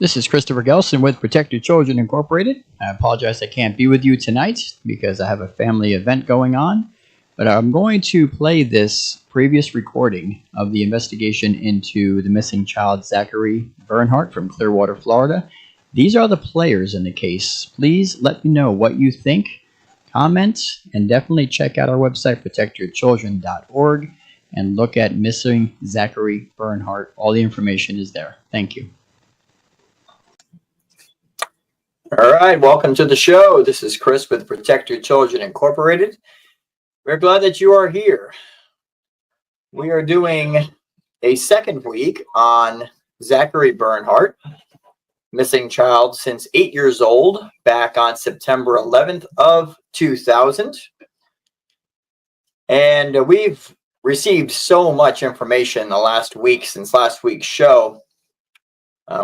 This is Christopher Gelson with Protect Your Children Incorporated. I apologize I can't be with you tonight because I have a family event going on, but I'm going to play this previous recording of the investigation into the missing child Zachary Bernhardt from Clearwater, Florida. These are the players in the case. Please let me know what you think, comment, and definitely check out our website, protectyourchildren.org, and look at missing Zachary Bernhardt. All the information is there. Thank you. All right, welcome to the show. This is Chris with Protect Your Children Incorporated. We're glad that you are here. We are doing a second week on Zachary Bernhardt, missing child since 8 years old, back on September 11th of 2000. And we've received so much information the last week since last week's show.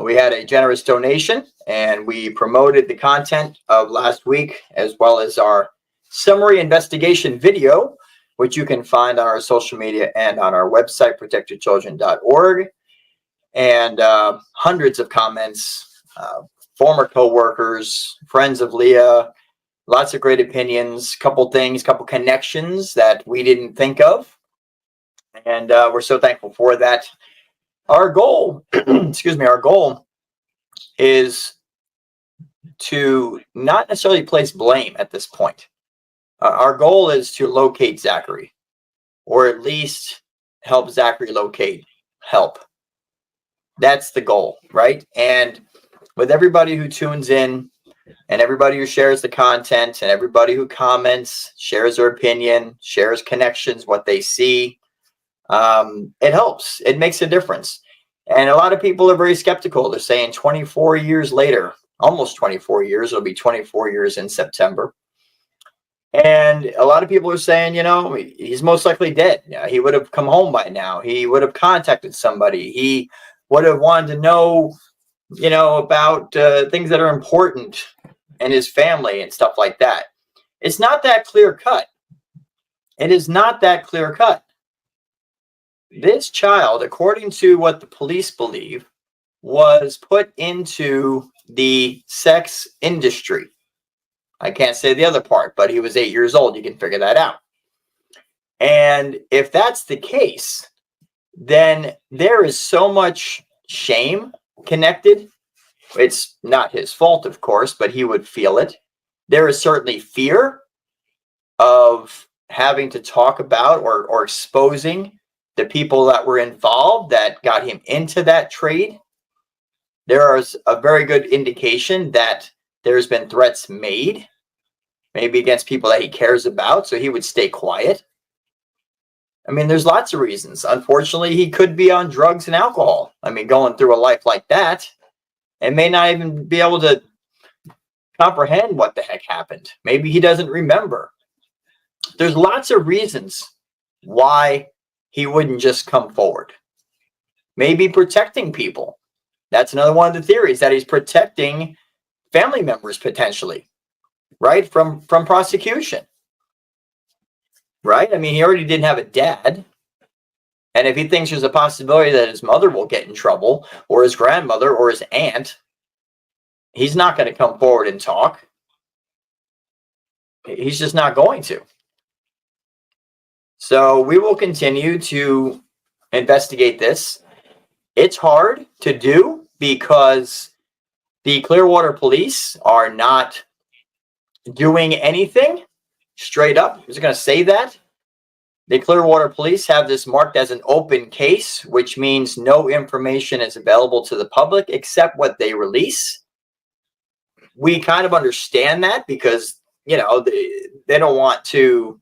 We had a generous donation, and we promoted the content of last week, as well as our summary investigation video, which you can find on our social media and on our website, protectyourchildren.org. And hundreds of comments, former co-workers, friends of Leah, lots of great opinions, couple things, couple connections that we didn't think of. And we're so thankful for that. Our goal, our goal is to not necessarily place blame at this point. Our goal is to locate Zachary, or at least help Zachary locate help. That's the goal, right? And with everybody who tunes in, and everybody who shares the content, and everybody who comments, shares their opinion, shares connections, what they see, it helps. It makes a difference. And a lot of people are very skeptical. They're saying 24 years later, almost 24 years, it'll be 24 years in September. And a lot of people are saying, he's most likely dead. He would have come home by now. He would have contacted somebody. He would have wanted to know, about things that are important in his family and stuff like that. It's not that clear cut. It is not that clear cut. This child, according to what the police believe, was put into the sex industry. I can't say the other part, but he was 8 years old. You can figure that out. And if that's the case, then there is so much shame connected. It's not his fault, of course, but he would feel it. There is certainly fear of having to talk about or exposing the people that were involved that got him into that trade. There is a very good indication that there's been threats made, maybe against people that he cares about, so he would stay quiet. I mean, there's lots of reasons. Unfortunately, he could be on drugs and alcohol. I mean, going through a life like that, and may not even be able to comprehend what the heck happened. Maybe he doesn't remember. There's lots of reasons why he wouldn't just come forward. Maybe protecting people. That's another one of the theories, that he's protecting family members potentially, right? From prosecution, right? I mean, he already didn't have a dad. And if he thinks there's a possibility that his mother will get in trouble, or his grandmother, or his aunt, he's not going to come forward and talk. He's just not going to. So we will continue to investigate this. It's hard to do because the Clearwater police are not doing anything straight up. I was going to say that. The Clearwater police have this marked as an open case, which means no information is available to the public except what they release. We kind of understand that because, they don't want to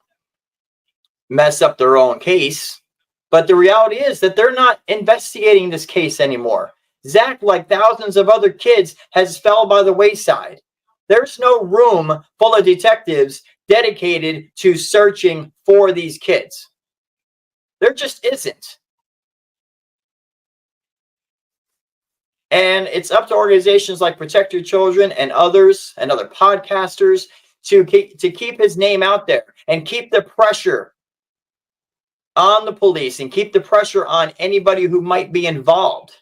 mess up their own case. But the reality is that they're not investigating this case anymore. Zach, like thousands of other kids, has fell by the wayside. There's no room full of detectives dedicated to searching for these kids. There just isn't. And it's up to organizations like Protect Your Children and others and other podcasters to keep his name out there and keep the pressure on the police and keep the pressure on anybody who might be involved.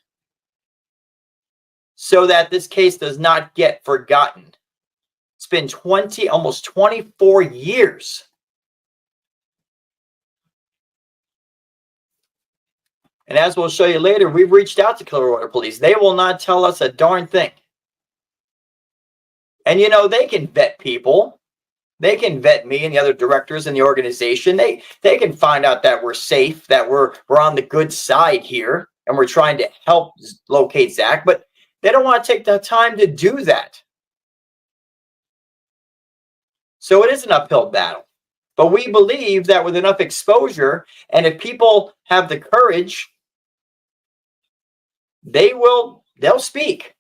so that this case does not get forgotten. It's been almost 24 years. And as we'll show you later, we've reached out to Clearwater Police. They will not tell us a darn thing. And you know, they can vet people. They can vet me and the other directors in the organization. They can find out that we're safe, that we're on the good side here, and we're trying to help locate Zach, but they don't want to take the time to do that. So it is an uphill battle. But we believe that with enough exposure, and if people have the courage, they'll speak.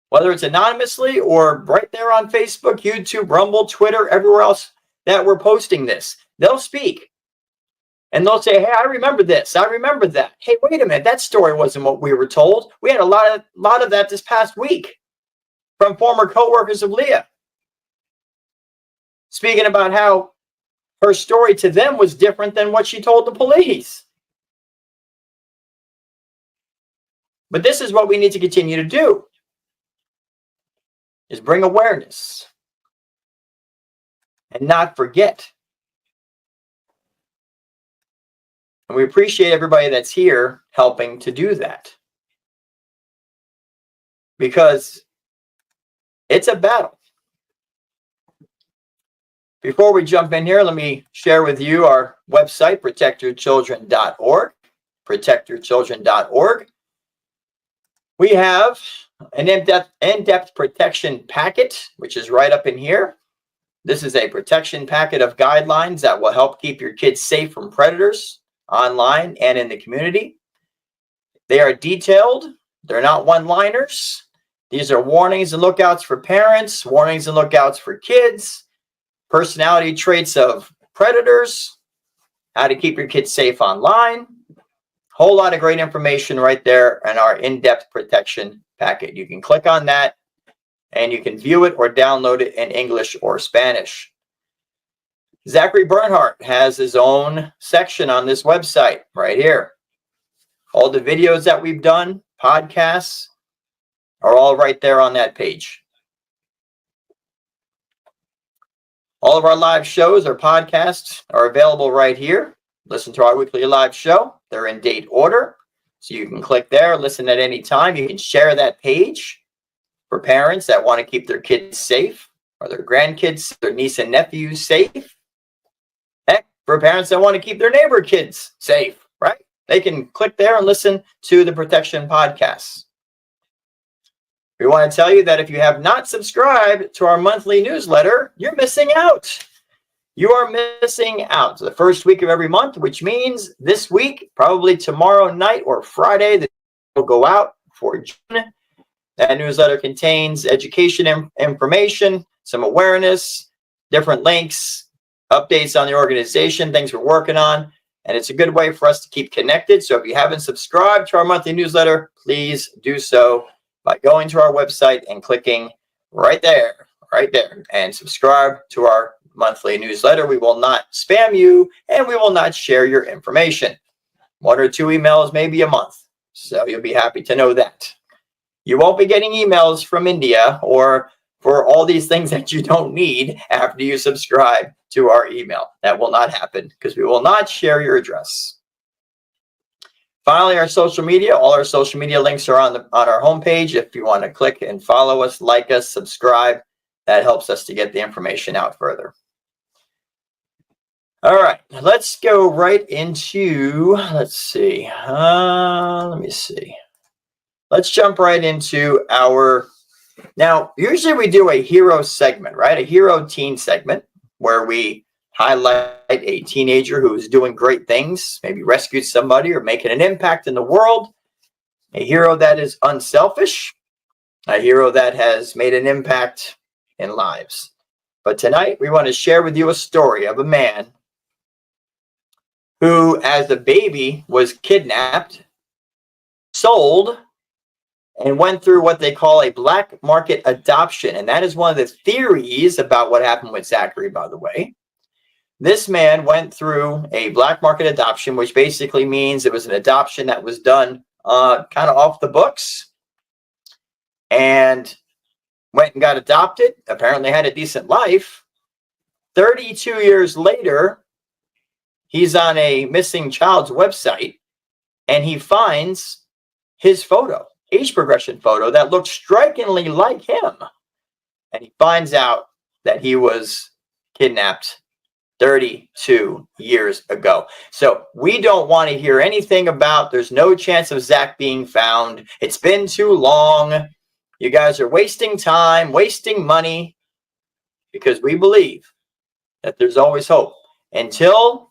Whether it's anonymously or right there on Facebook, YouTube, Rumble, Twitter, everywhere else that we're posting this, they'll speak. And they'll say, hey, I remember this. I remember that. Hey, wait a minute. That story wasn't what we were told. We had a lot of that this past week from former co-workers of Leah, speaking about how her story to them was different than what she told the police. But this is what we need to continue to do, is bring awareness and not forget. And we appreciate everybody that's here helping to do that, because it's a battle. Before we jump in here, let me share with you our website, protectyourchildren.org, protectyourchildren.org. We have an in-depth protection packet, which is right up in here. This is a protection packet of guidelines that will help keep your kids safe from predators online and in the community. They are detailed. They're not one-liners. These are warnings and lookouts for parents, warnings and lookouts for kids, personality traits of predators, how to keep your kids safe online. Whole lot of great information right there in our in-depth protection packet. You can click on that and you can view it or download it in English or Spanish. Zachary Bernhardt has his own section on this website right here. All the videos that we've done, podcasts, are all right there on that page. All of our live shows or podcasts are available right here. Listen to our weekly live show. They're in date order. So you can click there, listen at any time. You can share that page for parents that want to keep their kids safe, or their grandkids, their niece and nephews safe. Heck, for parents that want to keep their neighbor kids safe, right? They can click there and listen to the protection podcasts. We want to tell you that if you have not subscribed to our monthly newsletter, you're missing out. You are missing out. The first week of every month, which means this week, probably tomorrow night or Friday, that will go out for June. That newsletter contains education information, some awareness, different links, updates on the organization, things we're working on, and it's a good way for us to keep connected. So if you haven't subscribed to our monthly newsletter, please do so by going to our website and clicking right there, and subscribe to our monthly newsletter. We will not spam you, and we will not share your information. 1 or 2 emails, maybe a month. So you'll be happy to know that. You won't be getting emails from India or for all these things that you don't need after you subscribe to our email. That will not happen because we will not share your address. Finally, our social media. All our social media links are on our homepage. If you want to click and follow us, like us, subscribe, that helps us to get the information out further. All right, let's go right into, let's jump right into our, now, usually we do a hero segment, right? A hero teen segment where we highlight a teenager who's doing great things, maybe rescued somebody or making an impact in the world. A hero that is unselfish, a hero that has made an impact in lives. But tonight we want to share with you a story of a man who, as a baby, was kidnapped, sold, and went through what they call a black market adoption. And that is one of the theories about what happened with Zachary, by the way. This man went through a black market adoption, which basically means it was an adoption that was done kind of off the books. and went and got adopted, apparently had a decent life. 32 years later, he's on a missing child's website, and he finds his photo, age progression photo, that looks strikingly like him. And he finds out that he was kidnapped 32 years ago. So we don't want to hear anything about there's no chance of Zach being found. It's been too long. You guys are wasting time, wasting money, because we believe that there's always hope. Until,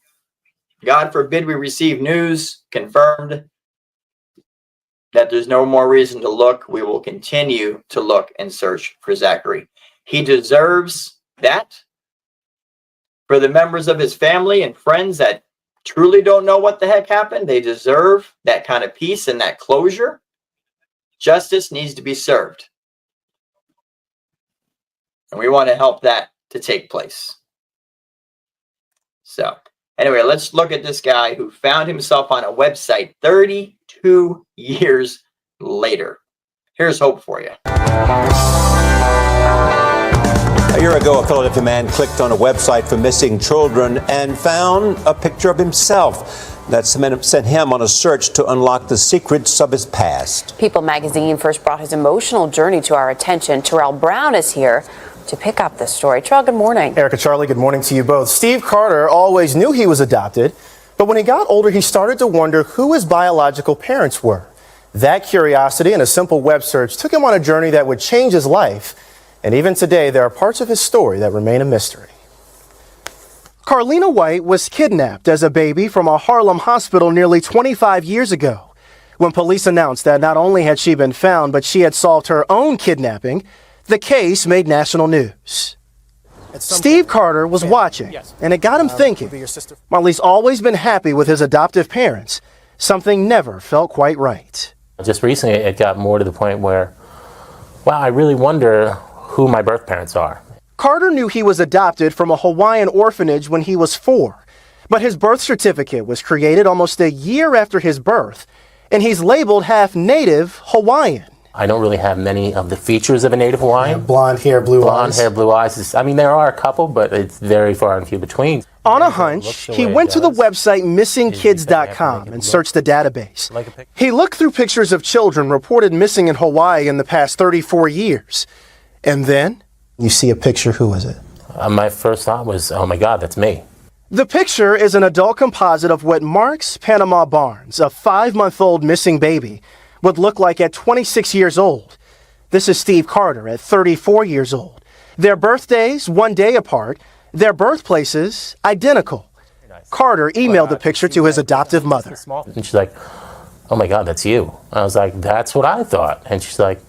God forbid, we receive news confirmed that there's no more reason to look, we will continue to look and search for Zachary. He deserves that. For the members of his family and friends that truly don't know what the heck happened, they deserve that kind of peace and that closure. Justice needs to be served. And we want to help that to take place. So, anyway, let's look at this guy who found himself on a website 32 years later. Here's hope for you. A year ago, a Philadelphia man clicked on a website for missing children and found a picture of himself. That sent him on a search to unlock the secrets of his past. People magazine first brought his emotional journey to our attention. Terrell Brown is here to pick up the story. Terrell, good morning. Erica, Charlie, good morning to you both. Steve Carter always knew he was adopted, but when he got older, he started to wonder who his biological parents were. That curiosity and a simple web search took him on a journey that would change his life. And even today, there are parts of his story that remain a mystery. Carlina White was kidnapped as a baby from a Harlem hospital nearly 25 years ago. When police announced that not only had she been found, but she had solved her own kidnapping, the case made national news. Steve Carter was watching, and it got him thinking. While he's always been happy with his adoptive parents, something never felt quite right. Just recently, it got more to the point where, wow, I really wonder who my birth parents are. Carter knew he was adopted from a Hawaiian orphanage when he was 4, but his birth certificate was created almost a year after his birth, and he's labeled half native Hawaiian. I don't really have many of the features of a native Hawaiian. Blonde hair, blue eyes. Blonde hair, blue eyes. I mean, there are a couple, but it's very far and few between. On a hunch, he went to the website missingkids.com and searched the database. He looked through pictures of children reported missing in Hawaii in the past 34 years. And then you see a picture. Who is it? My first thought was, oh my God, that's me. The picture is an adult composite of what Marks Panama Barnes, a 5-month-old missing baby, would look like at 26 years old. This is Steve Carter at 34 years old. Their birthdays, 1 day apart. Their birthplaces, identical. Carter emailed the picture to his adoptive mother. And she's like, oh my God, that's you. I was like, that's what I thought. And she's like,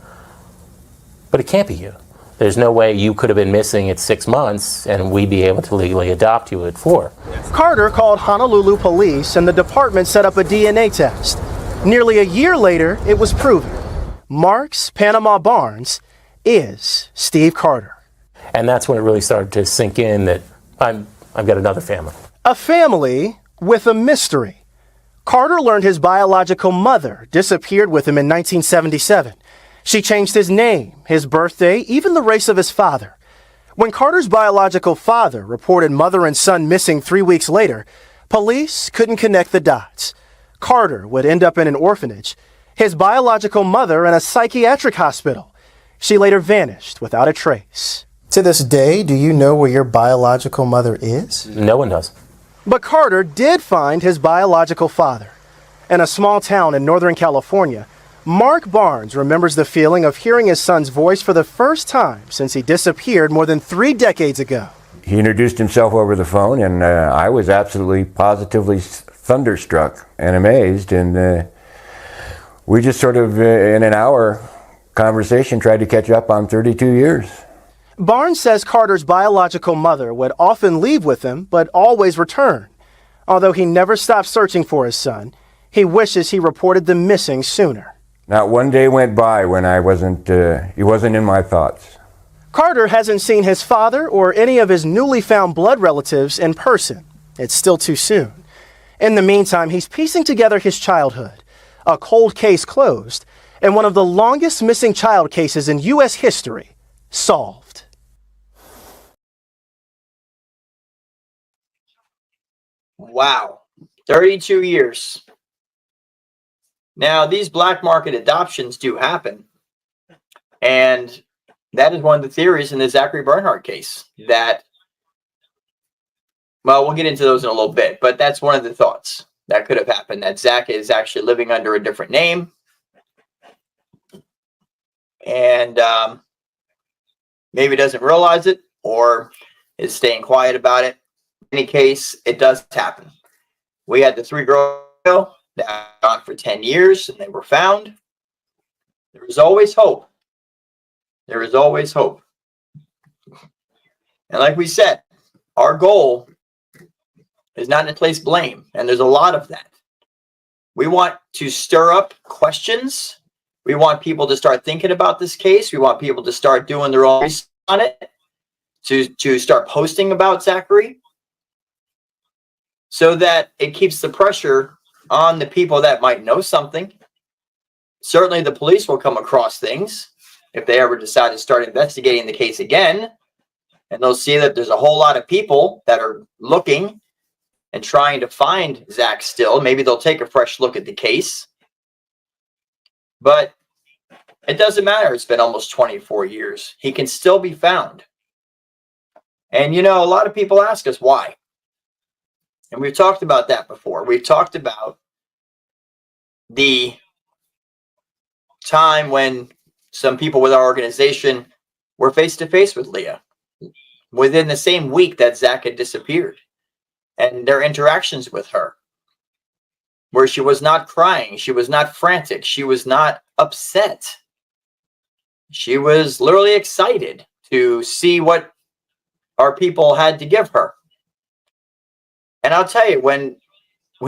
but it can't be you. There's no way you could have been missing at 6 months and we'd be able to legally adopt you at 4. Carter called Honolulu police and the department set up a DNA test. Nearly a year later, it was proven. Marks Panama Barnes is Steve Carter. And that's when it really started to sink in that I've got another family. A family with a mystery. Carter learned his biological mother disappeared with him in 1977. She changed his name, his birthday, even the race of his father. When Carter's biological father reported mother and son missing 3 weeks later, police couldn't connect the dots. Carter would end up in an orphanage, his biological mother in a psychiatric hospital. She later vanished without a trace. To this day, do you know where your biological mother is? No one does. But Carter did find his biological father. In a small town in Northern California, Mark Barnes remembers the feeling of hearing his son's voice for the first time since he disappeared more than 3 decades ago. He introduced himself over the phone, and I was absolutely positively thunderstruck and amazed. And we just sort of, in an hour conversation, tried to catch up on 32 years. Barnes says Carter's biological mother would often leave with him, but always return. Although he never stopped searching for his son, he wishes he reported them missing sooner. Not one day went by when he wasn't in my thoughts. Carter hasn't seen his father or any of his newly found blood relatives in person. It's still too soon. In the meantime, he's piecing together his childhood, a cold case closed, and one of the longest missing child cases in U.S. history solved. Wow, 32 years. Now, these black market adoptions do happen, and that is one of the theories in the Zachary Bernhardt case that, well, we'll get into those in a little bit, but that's one of the thoughts that could have happened, that Zach is actually living under a different name, and maybe doesn't realize it or is staying quiet about it. In any case, it does happen. We had the 3 girls that were gone for 10 years and they were found. There is always hope. There is always hope. And like we said, our goal is not to place blame, and there's a lot of that. We want to stir up questions. We want people to start thinking about this case. We want people to start doing their own research on it, to start posting about Zachary, so that it keeps the pressure on the people that might know something. Certainly the police will come across things if they ever decide to start investigating the case again, and they'll see that there's a whole lot of people that are looking and trying to find Zach still. Maybe they'll take a fresh look at the case. But it doesn't matter. It's been almost 24 years. He can still be found. And, you know, a lot of people ask us why. And we've talked about that before. We've talked about the time when some people with our organization were face-to-face with Leah within the same week that Zach had disappeared, and their interactions with her, where she was not crying, she was not frantic, she was not upset. She was literally excited to see what our people had to give her. And I'll tell you, when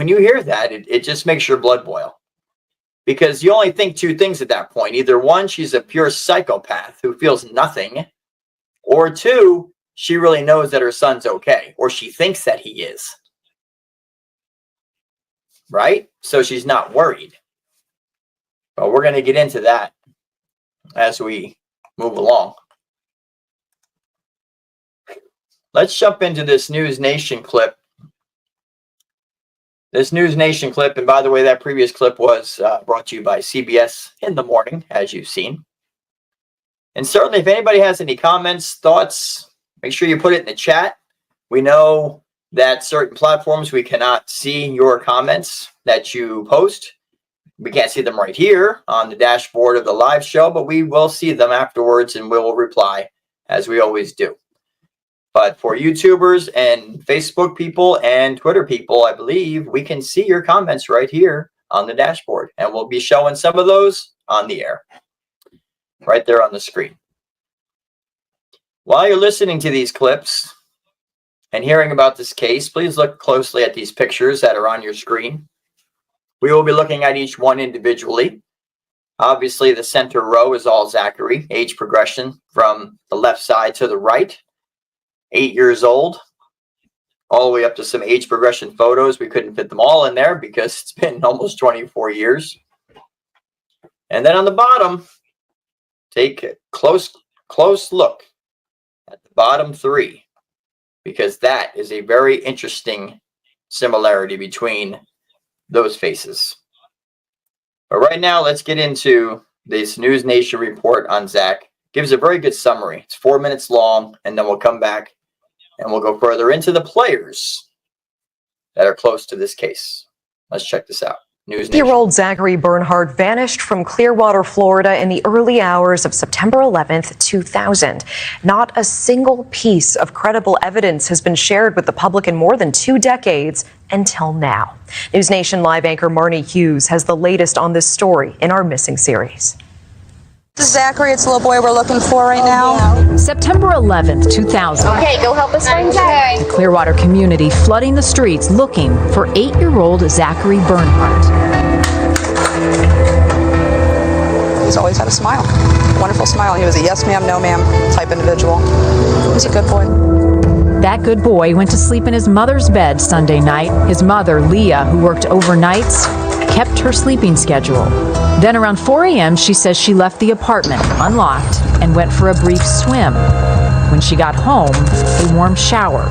you hear that, it just makes your blood boil. Because you only think 2 things at that point. Either 1, she's a pure psychopath who feels nothing, or 2, she really knows that her son's okay, or she thinks that he is. Right? So she's not worried. But we're going to get into that as we move along. Let's jump into this NewsNation clip. This NewsNation clip, and by the way, that previous clip was brought to you by CBS in the morning, as you've seen. And certainly, if anybody has any comments, thoughts, make sure you put it in the chat. We know that certain platforms, we cannot see your comments that you post. We can't see them right here on the dashboard of the live show, but we will see them afterwards and we will reply, as we always do. But for YouTubers and Facebook people and Twitter people, I believe we can see your comments right here on the dashboard. And we'll be showing some of those on the air, right there on the screen. While you're listening to these clips and hearing about this case, please look closely at these pictures that are on your screen. We will be looking at each one individually. Obviously, the center row is all Zachary, age progression from the left side to the right. 8 years old, all the way up to some age progression photos. We couldn't fit them all in there because it's been almost 24 years. And then on the bottom, take a close look at the bottom 3, because that is a very interesting similarity between those faces. But right now, let's get into this NewsNation report on Zach. Gives a very good summary. It's 4 minutes long, and then we'll come back and we'll go further into the players that are close to this case. Let's check this out. NewsNation. 8-year-old Zachary Bernhardt vanished from Clearwater, Florida in the early hours of September 11th, 2000. Not a single piece of credible evidence has been shared with the public in more than 2 decades until now. NewsNation live anchor Marnie Hughes has the latest on this story in our Missing series. This is Zachary. It's the little boy we're looking for right now. September 11th, 2000. Okay, go help us find Zach. The Clearwater community flooding the streets looking for 8-year-old Zachary Bernhardt. He's always had a smile, wonderful smile. He was a yes ma'am, no ma'am type individual. He's a good boy. That good boy went to sleep in his mother's bed Sunday night. His mother, Leah, who worked overnights, kept her sleeping schedule. Then around 4 a.m., she says she left the apartment unlocked and went for a brief swim. When she got home, a warm shower.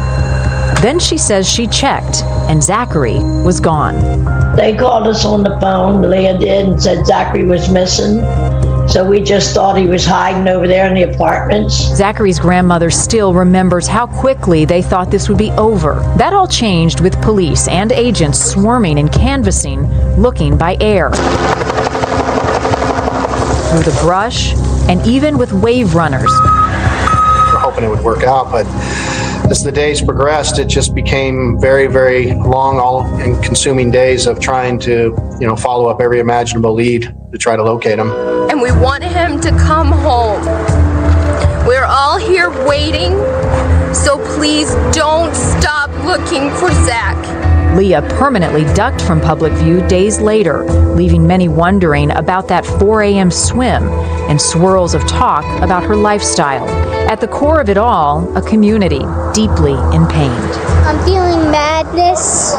Then she says she checked, and Zachary was gone. They called us on the phone, Leah did, and said Zachary was missing. So we just thought he was hiding over there in the apartments. Zachary's grandmother still remembers how quickly they thought this would be over. That all changed with police and agents swarming and canvassing, looking by air, through the brush, and even with wave runners. We're hoping it would work out, but as the days progressed, it just became very, very long, all and consuming days of trying to, follow up every imaginable lead to try to locate him. And we want him to come home. We're all here waiting, so please don't stop looking for Zach. Leah permanently ducked from public view days later, leaving many wondering about that 4 a.m. swim and swirls of talk about her lifestyle. At the core of it all, a community deeply in pain. I'm feeling madness.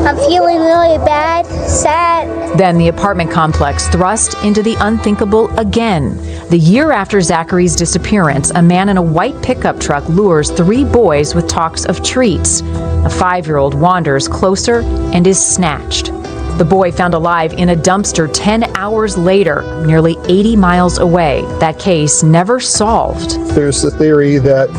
I'm feeling really bad, sad. Then the apartment complex thrust into the unthinkable again. The year after Zachary's disappearance, a man in a white pickup truck lures 3 boys with talks of treats. A 5-year-old wanders closer and is snatched. The boy found alive in a dumpster 10 hours later, nearly 80 miles away. That case never solved. There's the theory that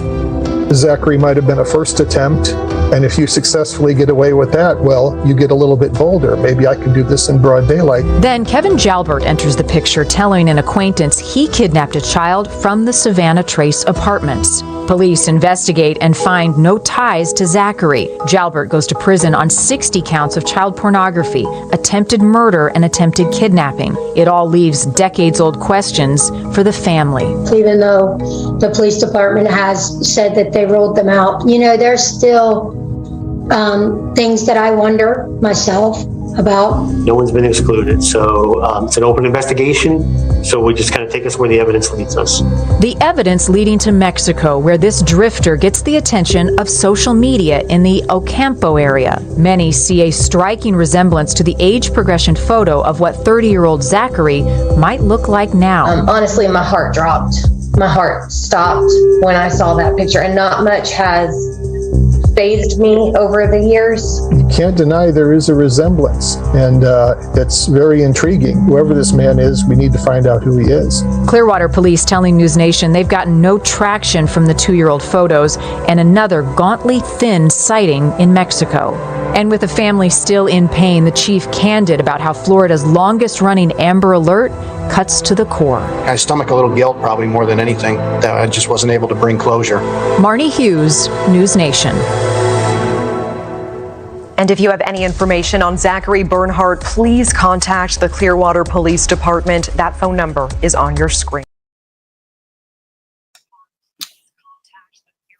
Zachary might have been a first attempt, and if you successfully get away with that, well, you get a little bit bolder. Maybe I can do this in broad daylight. Then Kevin Jalbert enters the picture, telling an acquaintance he kidnapped a child from the Savannah Trace apartments. Police investigate and find no ties to Zachary. Jalbert goes to prison on 60 counts of child pornography, attempted murder, and attempted kidnapping. It all leaves decades-old questions for the family. Even though the police department has said that they ruled them out, there's still things that I wonder myself about. No one's been excluded, so it's an open investigation, so we just kind of take us where the evidence leads us. The evidence leading to Mexico, where this drifter gets the attention of social media in the Ocampo area. Many see a striking resemblance to the age progression photo of what 30-year-old Zachary might look like now. Honestly, my heart dropped. My heart stopped when I saw that picture, and not much has fazed me over the years. You can't deny there is a resemblance, and it's very intriguing. Whoever this man is, we need to find out who he is. Clearwater police telling NewsNation they've gotten no traction from the 2-year-old photos, and another gauntly thin sighting in Mexico. And with the family still in pain, the chief candid about how Florida's longest-running Amber Alert cuts to the core. I stomach a little guilt, probably more than anything, that I just wasn't able to bring closure. Marnie Hughes, NewsNation. And if you have any information on Zachary Bernhardt, please contact the Clearwater Police Department. That phone number is on your screen.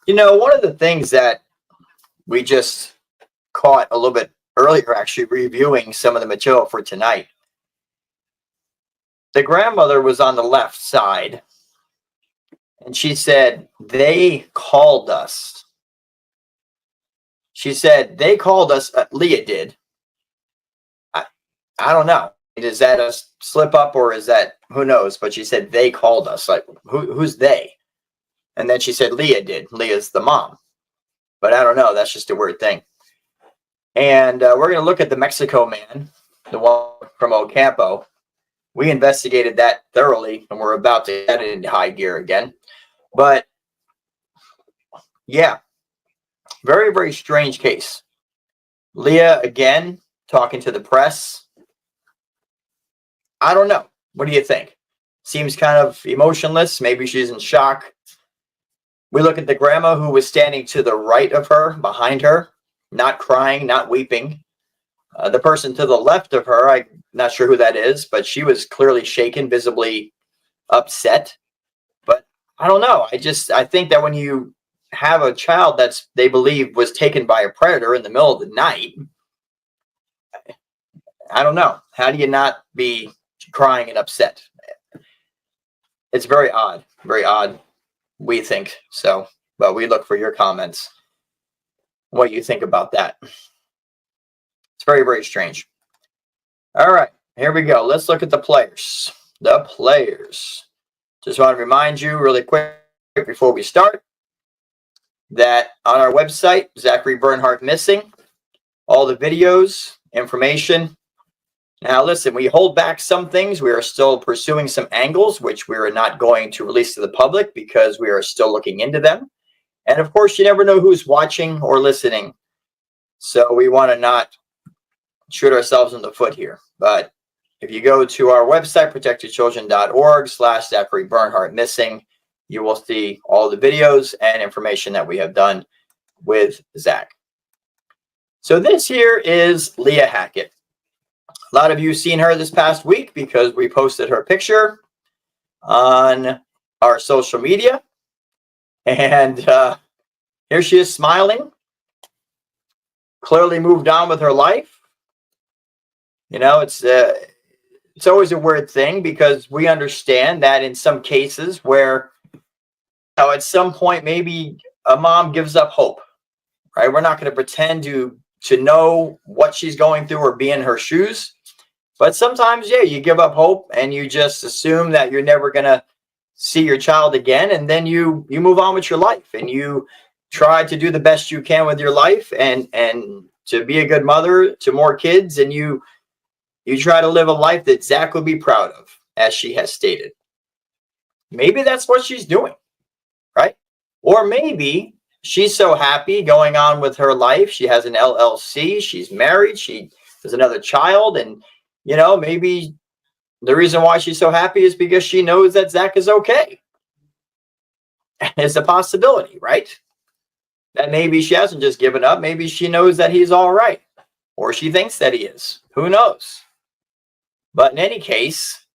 One of the things that we just caught a little bit earlier, actually reviewing some of the material for tonight, the grandmother was on the left side, and she said, they called us. She said, they called us, Leah did. I don't know. Is that a slip up, or is that, who knows? But she said, they called us. Like, who's they? And then she said, Leah did. Leah's the mom. But I don't know. That's just a weird thing. And we're going to look at the Mexico man, the one from Ocampo. We investigated that thoroughly, and we're about to get it into high gear again. But, yeah. Very, very strange case. Leah, again, talking to the press. I don't know. What do you think? Seems kind of emotionless. Maybe she's in shock. We look at the grandma who was standing to the right of her, behind her, not crying, not weeping. The person to the left of her, I'm not sure who that is, but she was clearly shaken, visibly upset. But I don't know. I think that when you have a child that's, they believe, was taken by a predator in the middle of the night, I don't know. How do you not be crying and upset? It's very odd, we think. So, but we look for your comments, what you think about that. It's very, very strange. All right, here we go. Let's look at the players. The players. Just want to remind you really quick before we start that on our website, Zachary Bernhardt Missing, all the videos, information. Now, listen, we hold back some things. We are still pursuing some angles, which we are not going to release to the public because we are still looking into them. And of course, you never know who's watching or listening. So we want to not shoot ourselves in the foot here. But if you go to our website, protectedchildren.org/Zachary Bernhardt Missing, you will see all the videos and information that we have done with Zach. So this here is Leah Hackett. A lot of you have seen her this past week because we posted her picture on our social media. And here she is smiling, clearly moved on with her life. You know, it's always a weird thing because we understand that in some cases where, you know, at some point maybe a mom gives up hope, right? We're not going to pretend to know what she's going through or be in her shoes. But sometimes, yeah, you give up hope and you just assume that you're never going to see your child again. And then you move on with your life and you try to do the best you can with your life and to be a good mother to more kids. And you try to live a life that Zach would be proud of, as she has stated. Maybe that's what she's doing, right? Or maybe she's so happy going on with her life. She has an LLC. She's married. She has another child. And, you know, maybe the reason why she's so happy is because she knows that Zach is okay. It's a possibility, right? That maybe she hasn't just given up. Maybe she knows that he's all right. Or she thinks that he is. Who knows? But in any case,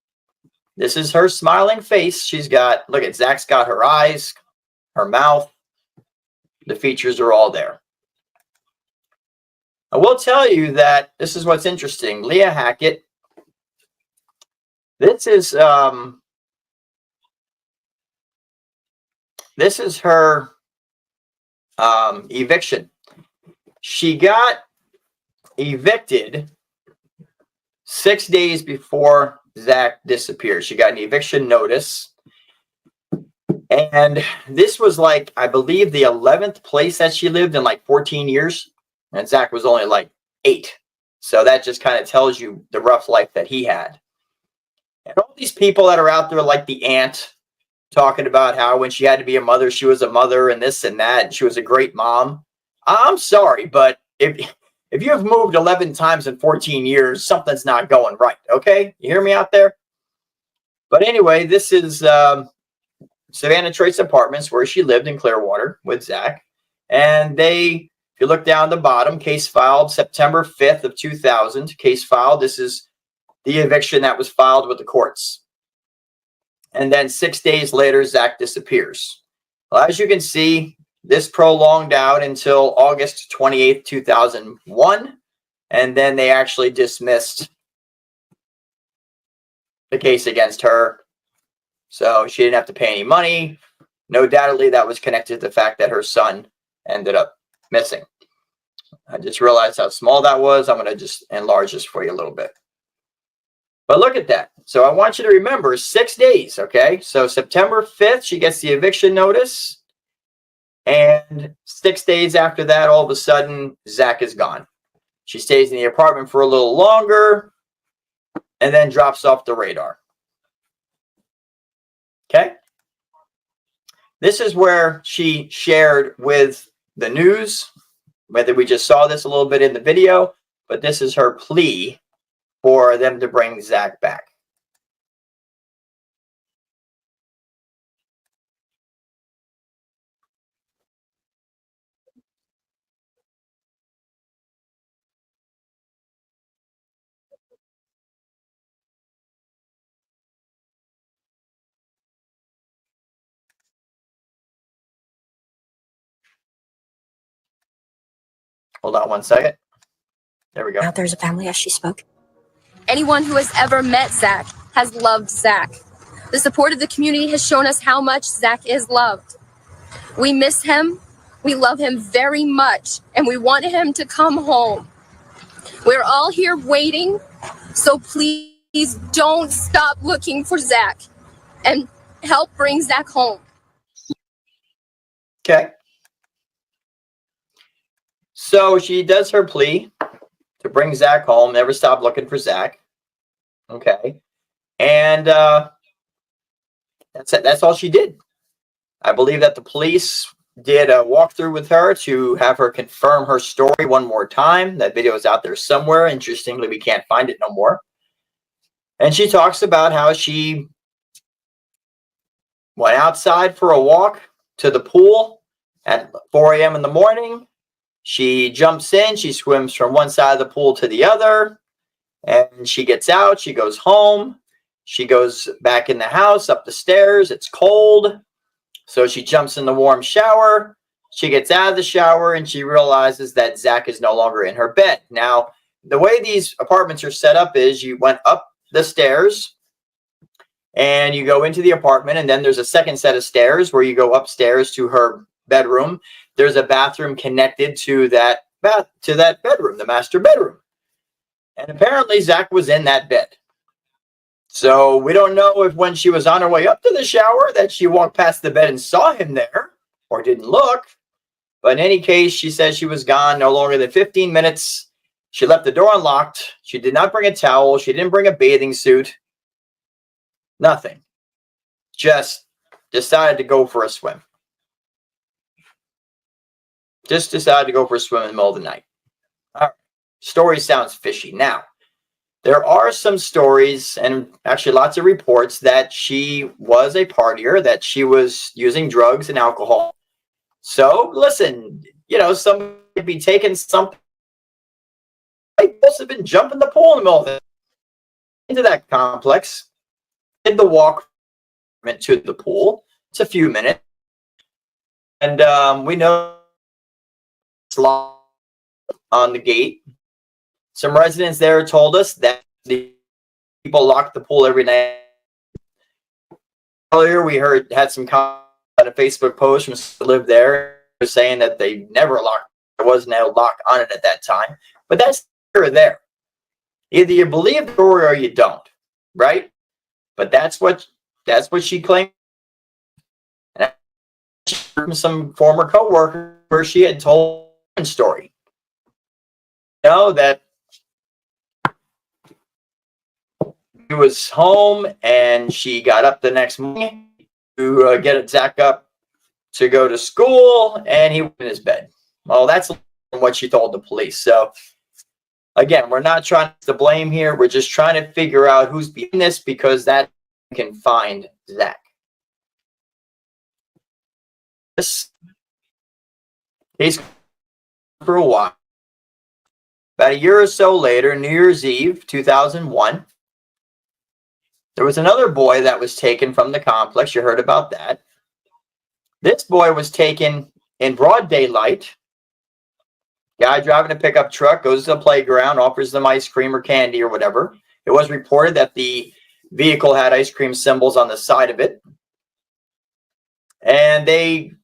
this is her smiling face. She's got, look at Zach's got her eyes, her mouth. The features are all there. I will tell you that this is what's interesting. Leah Hackett, this is her eviction. She got evicted 6 days before Zach disappeared. She got an eviction notice. And this was like, I believe, the 11th place that she lived in like 14 years. And Zach was only like 8. So that just kind of tells you the rough life that he had. And all these people that are out there like the aunt talking about how when she had to be a mother, she was a mother and this and that. And she was a great mom. I'm sorry, but if you have moved 11 times in 14 years, something's not going right. Okay? You hear me out there? But anyway, this is Savannah Trace Apartments where she lived in Clearwater with Zach. And if you look down the bottom, case filed September 5th of 2000. Case filed. This is the eviction that was filed with the courts. And then 6 days later, Zach disappears. Well, as you can see, this prolonged out until August 28th, 2001. And then they actually dismissed the case against her. So she didn't have to pay any money. No doubtedly, that was connected to the fact that her son ended up missing. I just realized how small that was. I'm going to just enlarge this for you a little bit. But look at that. So I want you to remember 6 days, okay? So September 5th, she gets the eviction notice. And 6 days after that, all of a sudden, Zach is gone. She stays in the apartment for a little longer and then drops off the radar. Okay? This is where she shared with the news, whether we just saw this a little bit in the video, but this is her plea for them to bring Zach back. Hold on one second. There we go. Now there's a family as she spoke. Anyone who has ever met Zach has loved Zach. The support of the community has shown us how much Zach is loved. We miss him. We love him very much, and we want him to come home. We're all here waiting, So please don't stop looking for Zach and help bring Zach home. Okay. So she does her plea to bring Zach home, never stop looking for Zach. Okay. And that's it. That's all she did. I believe that the police did a walkthrough with her to have her confirm her story one more time. That video is out there somewhere. Interestingly, we can't find it no more. And she talks about how she went outside for a walk to the pool at 4 a.m. in the morning. She jumps in. She swims from one side of the pool to the other. And she gets out. She goes home. She goes back in the house, up the stairs. It's cold. So she jumps in the warm shower. She gets out of the shower and she realizes that Zach is no longer in her bed. Now, the way these apartments are set up is you went up the stairs and you go into the apartment, and then there's a second set of stairs where you go upstairs to her bedroom. There's a bathroom connected to that bedroom, the master bedroom. And apparently Zach was in that bed. So we don't know if when she was on her way up to the shower that she walked past the bed and saw him there or didn't look. But in any case, she says she was gone no longer than 15 minutes. She left the door unlocked. She did not bring a towel. She didn't bring a bathing suit. Nothing. Just decided to go for a swim. Just decided to go for a swim in the middle of the night. All right. Story sounds fishy. Now, there are some stories and actually lots of reports that she was a partier, that she was using drugs and alcohol. So listen, somebody could be taking something. They must have been jumping the pool in the middle of it. Into that complex, did the walk to the pool. It's a few minutes. And we know it's locked on the gate. Some residents there told us that the people lock the pool every night. Earlier, we had some comments on a Facebook post from someone who lived there saying that they never locked. There was no lock on it at that time. But that's here or there. Either you believe the story or you don't, right? But that's what she claimed. And from some former coworker where she had told a story. That she was home and she got up the next morning to get Zach up to go to school, and he was in his bed. Well, that's what she told the police. So again, we're not trying to blame here. We're just trying to figure out who's behind this, because that can find Zach. This case for a while. About a year or so later, New Year's Eve, 2001, there was another boy that was taken from the complex. You heard about that. This boy was taken in broad daylight. Guy driving a pickup truck goes to the playground, offers them ice cream or candy or whatever. It was reported that the vehicle had ice cream symbols on the side of it. And they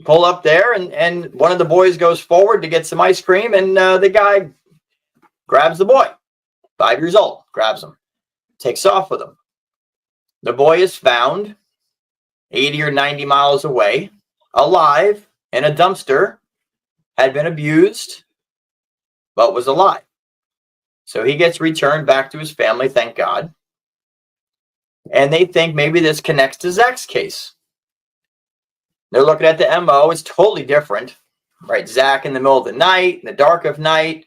pull up there, and one of the boys goes forward to get some ice cream, and the guy grabs the boy, 5 years old, grabs him, takes off with him. The boy is found 80 or 90 miles away, alive, in a dumpster, had been abused, but was alive. So he gets returned back to his family, thank God. And they think maybe this connects to Zach's case. They're looking at the MO. It's totally different, right? Zach in the middle of the night, in the dark of night,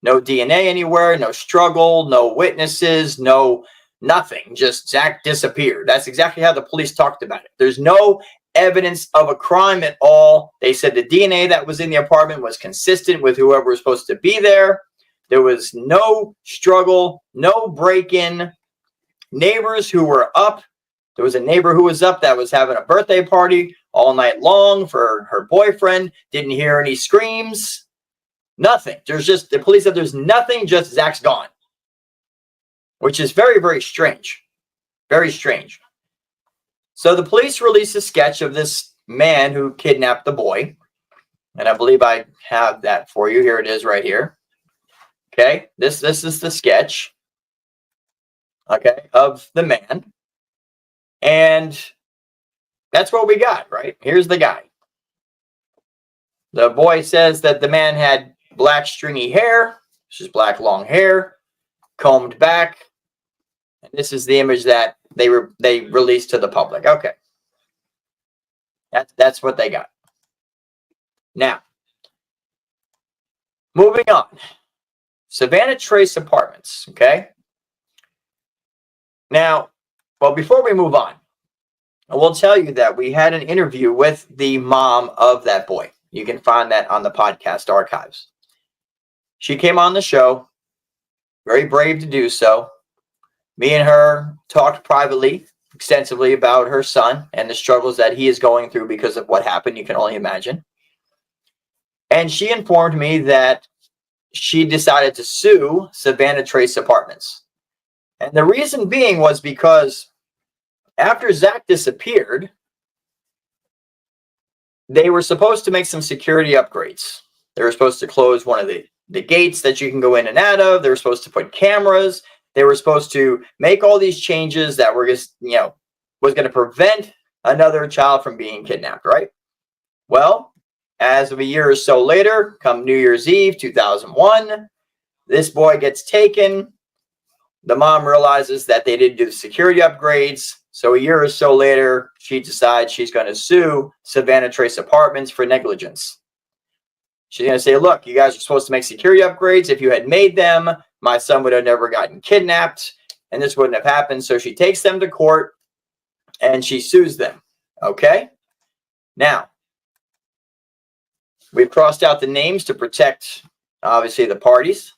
no DNA anywhere, no struggle, no witnesses, no nothing. Just Zach disappeared. That's exactly how the police talked about it. There's no evidence of a crime at all. They said the DNA that was in the apartment was consistent with whoever was supposed to be there. There was no struggle, no break-in. Neighbors who were up. There was a neighbor who was up that was having a birthday party all night long for her boyfriend. Didn't hear any screams. Nothing. There's just, the police said there's nothing, just Zach's gone. Which is very, very strange. Very strange. So the police released a sketch of this man who kidnapped the boy. And I believe I have that for you. Here it is right here. Okay, this is the sketch, okay, of the man. And that's what we got, right? Here's the guy. The boy says that the man had black stringy hair, which is black long hair, combed back. And this is the image that they released to the public. Okay. That's what they got. Now, moving on. Savannah Trace Apartments, okay? Now, well, before we move on, I will tell you that we had an interview with the mom of that boy. You can find that on the podcast archives. She came on the show, very brave to do so. Me and her talked privately, extensively about her son and the struggles that he is going through because of what happened. You can only imagine. And she informed me that she decided to sue Savannah Trace Apartments. And the reason being was because after Zach disappeared, they were supposed to make some security upgrades. They were supposed to close one of the gates that you can go in and out of. They were supposed to put cameras. They were supposed to make all these changes that were just, was going to prevent another child from being kidnapped, right? Well, as of a year or so later, come New Year's Eve, 2001, this boy gets taken. The mom realizes that they didn't do the security upgrades. So a year or so later, she decides she's going to sue Savannah Trace Apartments for negligence. She's going to say, look, you guys are supposed to make security upgrades. If you had made them, my son would have never gotten kidnapped, and this wouldn't have happened. So she takes them to court, and she sues them. Okay? Now, we've crossed out the names to protect, obviously, the parties.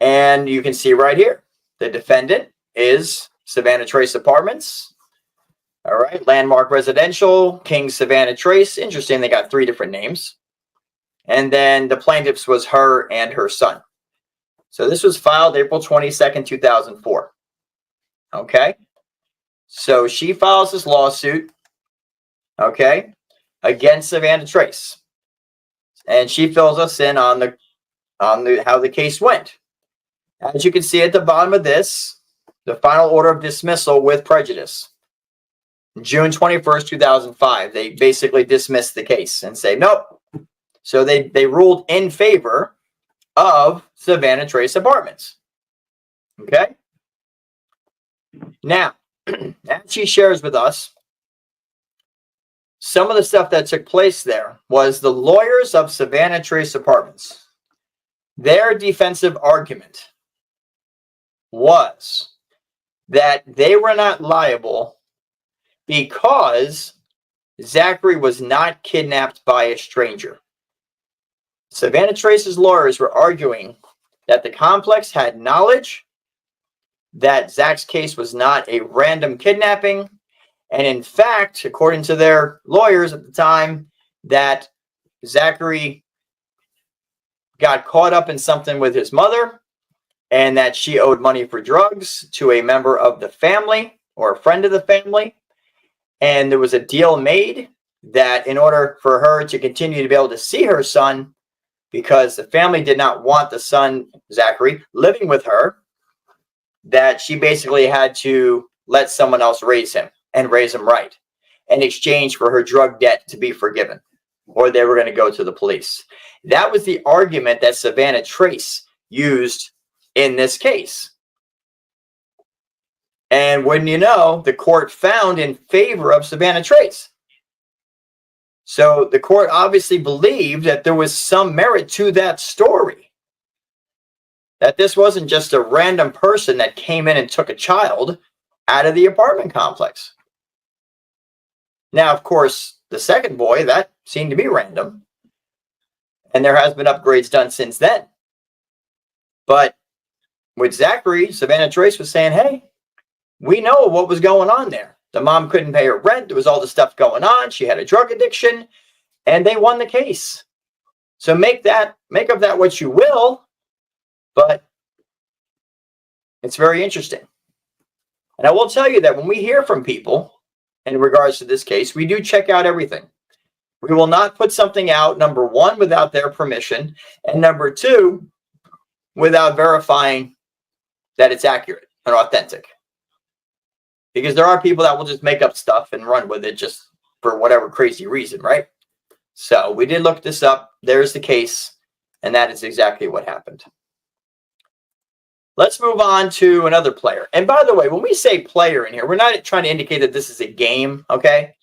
And you can see right here, the defendant is Savannah Trace Apartments. All right, Landmark Residential, King Savannah Trace. Interesting, they got 3 different names. And then the plaintiffs was her and her son. So this was filed April 22nd, 2004. Okay, so she files this lawsuit, okay, against Savannah Trace. And she fills us in on the how the case went. As you can see at the bottom of this, the final order of dismissal with prejudice. June 21st, 2005, they basically dismissed the case and say, nope. So they ruled in favor of Savannah Trace Apartments. Okay? Now, as she shares with us, some of the stuff that took place there was the lawyers of Savannah Trace Apartments. Their defensive argument was that they were not liable because Zachary was not kidnapped by a stranger. Savannah Trace's lawyers were arguing that the complex had knowledge that Zach's case was not a random kidnapping, and in fact, according to their lawyers at the time, that Zachary got caught up in something with his mother and that she owed money for drugs to a member of the family or a friend of the family. And there was a deal made that in order for her to continue to be able to see her son, because the family did not want the son, Zachary, living with her, that she basically had to let someone else raise him and raise him right in exchange for her drug debt to be forgiven, or they were going to go to the police. That was the argument that Savannah Trace used in this case. And wouldn't you know, the court found in favor of Savannah Trace. So the court obviously believed that there was some merit to that story. That this wasn't just a random person that came in and took a child out of the apartment complex. Now, of course, the second boy, that seemed to be random. And there has been upgrades done since then. But with Zachary, Savannah Trace was saying, hey, we know what was going on there. The mom couldn't pay her rent. There was all this stuff going on. She had a drug addiction. And they won the case. So make of that what you will. But it's very interesting. And I will tell you that when we hear from people in regards to this case, we do check out everything. We will not put something out, number one, without their permission. And number two, without verifying that it's accurate and authentic. Because there are people that will just make up stuff and run with it just for whatever crazy reason, right? So we did look this up. There's the case, and that is exactly what happened. Let's move on to another player. And by the way, when we say player in here, we're not trying to indicate that this is a game, okay?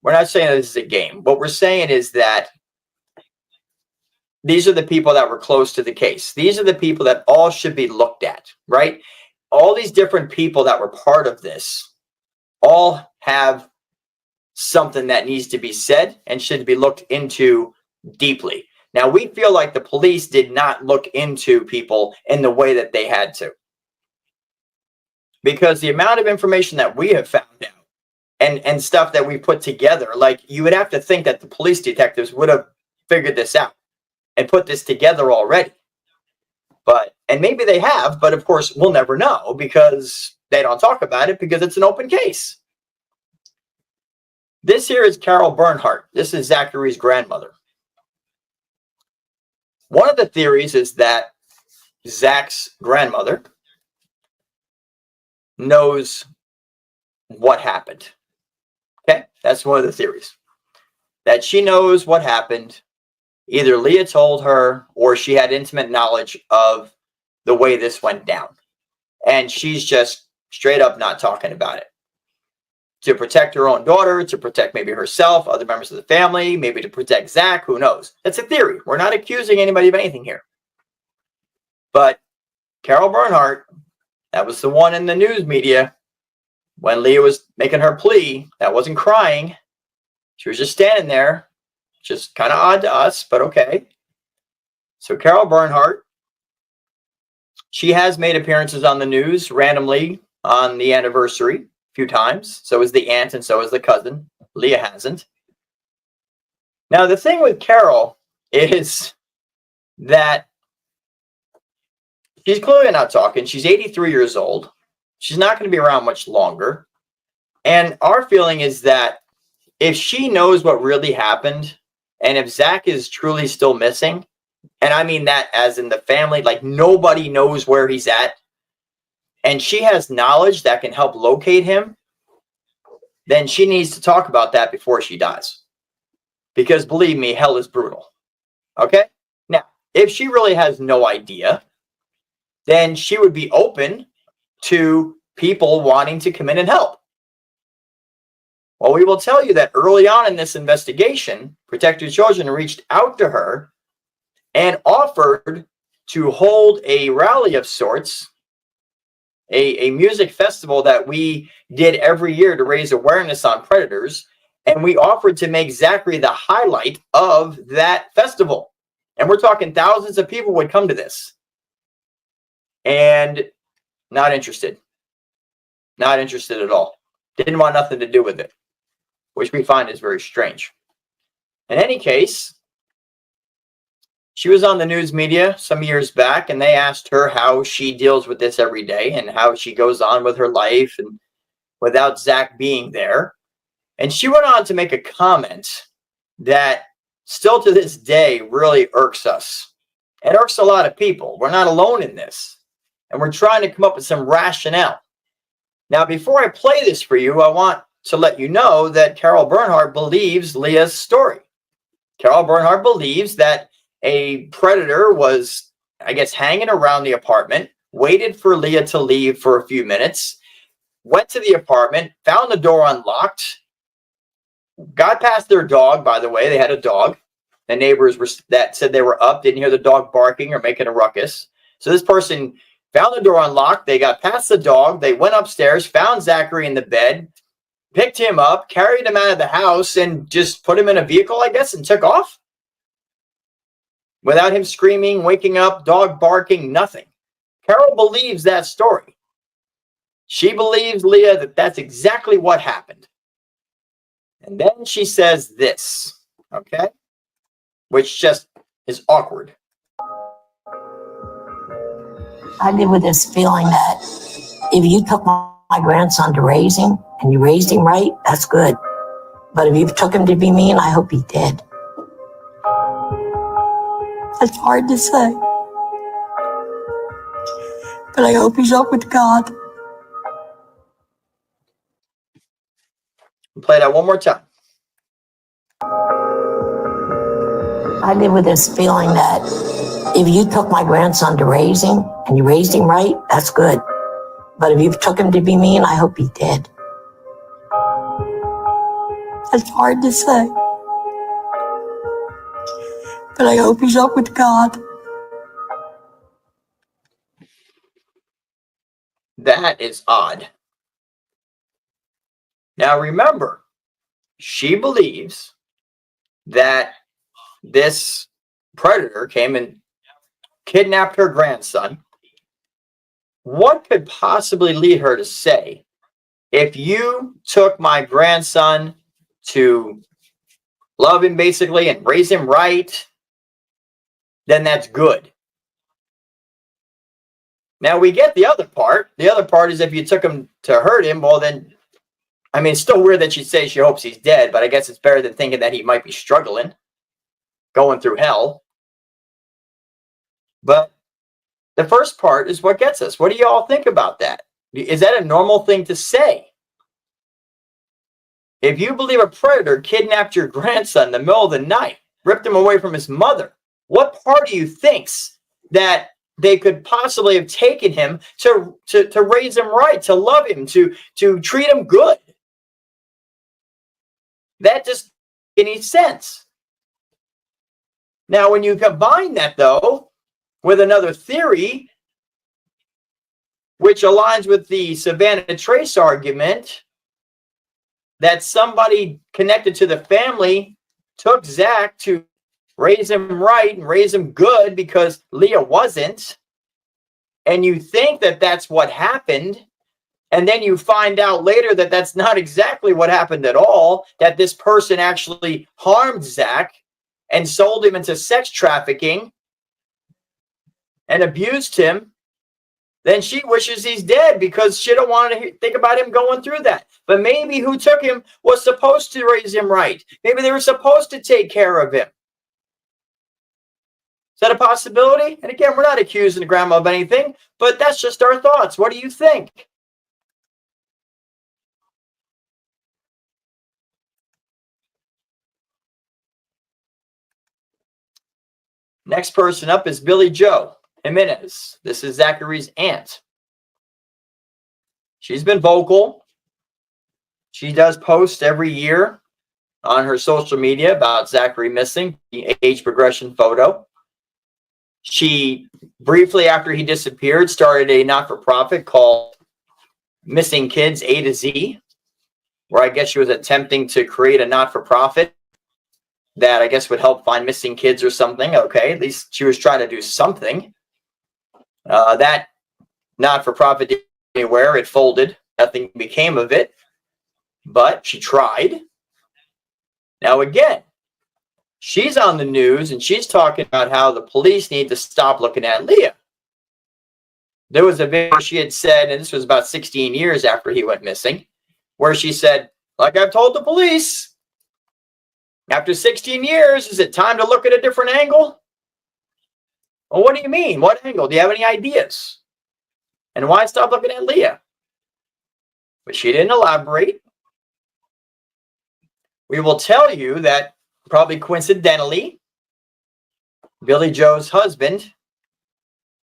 We're not saying that this is a game. What we're saying is that these are the people that were close to the case. These are the people that all should be looked at, right? All these different people that were part of this all have something that needs to be said and should be looked into deeply. Now, we feel like the police did not look into people in the way that they had to. Because the amount of information that we have found out and stuff that we put together, like you would have to think that the police detectives would have figured this out and put this together already. And maybe they have, but of course we'll never know because they don't talk about it because it's an open case. This here is Carol Bernhardt. This is Zachary's grandmother. One of the theories is that Zach's grandmother knows what happened. Okay, that's one of the theories. That she knows what happened. Either Leah told her or she had intimate knowledge of the way this went down. And she's just straight up not talking about it. To protect her own daughter, to protect maybe herself, other members of the family, maybe to protect Zach, who knows? That's a theory. We're not accusing anybody of anything here. But Carol Bernhardt, that was the one in the news media when Leah was making her plea, that wasn't crying. She was just standing there. Just kind of odd to us, but okay. So Carol Bernhardt, she has made appearances on the news randomly on the anniversary a few times. So is the aunt and so is the cousin. Leah hasn't. Now, the thing with Carol is that she's clearly not talking. She's 83 years old. She's not going to be around much longer. And our feeling is that if she knows what really happened, and if Zach is truly still missing, and I mean that as in the family, like nobody knows where he's at, and she has knowledge that can help locate him, then she needs to talk about that before she dies. Because believe me, hell is brutal. Okay? Now, if she really has no idea, then she would be open to people wanting to come in and help. Well, we will tell you that early on in this investigation, Protect Your Children reached out to her and offered to hold a rally of sorts, a music festival that we did every year to raise awareness on predators. And we offered to make Zachary the highlight of that festival. And we're talking thousands of people would come to this. And not interested. Not interested at all. Didn't want nothing to do with it, which we find is very strange. In any case, she was on the news media some years back, and they asked her how she deals with this every day and how she goes on with her life and without Zach being there. And she went on to make a comment that still to this day really irks us. It irks a lot of people. We're not alone in this. And we're trying to come up with some rationale. Now, before I play this for you, I want to let you know that Carol Bernhardt believes Leah's story. Carol Bernhardt believes that a predator was, I guess, hanging around the apartment, waited for Leah to leave for a few minutes, went to the apartment, found the door unlocked, got past their dog, by the way. They had a dog. The neighbors that said they were up didn't hear the dog barking or making a ruckus. So this person found the door unlocked. They got past the dog. They went upstairs, found Zachary in the bed, picked him up, carried him out of the house, and just put him in a vehicle, I guess, and took off. Without him screaming, waking up, dog barking, nothing. Carol believes that story. She believes, Leah, that that's exactly what happened. And then she says this, okay? Which just is awkward. I live with this feeling that if you took my grandson to raise him and you raised him right, that's good. But if you took him to be mean, I hope he did. It's hard to say. But I hope he's up with God. Play that one more time. I live with this feeling that if you took my grandson to raising and you raised him right, that's good. But if you took him to be mean, I hope he did. It's hard to say. But I hope he's up with God. That is odd. Now remember, she believes that this predator came and kidnapped her grandson. What could possibly lead her to say, if you took my grandson to love him basically and raise him right, then that's good? Now we get the other part. The other part is if you took him to hurt him, well then, I mean, it's still weird that she says she hopes he's dead, but I guess it's better than thinking that he might be struggling, going through hell. But the first part is what gets us. What do you all think about that? Is that a normal thing to say? If you believe a predator kidnapped your grandson in the middle of the night, ripped him away from his mother, what part of you thinks that they could possibly have taken him to raise him right, to love him, to treat him good? That just doesn't make any sense. Now, when you combine that, though, with another theory, which aligns with the Savannah Trace argument, that somebody connected to the family took Zach to raise him right and raise him good because Leah wasn't, and you think that that's what happened, and then you find out later that that's not exactly what happened at all, that this person actually harmed Zach and sold him into sex trafficking and abused him, then she wishes he's dead because she don't want to think about him going through that. But maybe who took him was supposed to raise him right. Maybe they were supposed to take care of him. Is that a possibility? And again, we're not accusing the grandma of anything, but that's just our thoughts. What do you think? Next person up is Billy Joe Jimenez. This is Zachary's aunt. She's been vocal. She does post every year on her social media about Zachary missing, the age progression photo. She briefly, after he disappeared, started a not-for-profit called Missing Kids A to Z, where I guess she was attempting to create a not-for-profit that I guess would help find missing kids or something. Okay, at least she was trying to do something. That not-for-profit didn't go anywhere. It folded. Nothing became of it. But she tried. Now again, she's on the news and she's talking about how the police need to stop looking at Leah. There was a video she had said, and this was about 16 years after he went missing, where she said, like I've told the police, after 16 years, is it time to look at a different angle? Well, what do you mean? What angle? Do you have any ideas? And why stop looking at Leah? But she didn't elaborate. We will tell you that probably coincidentally, Billy Joe's husband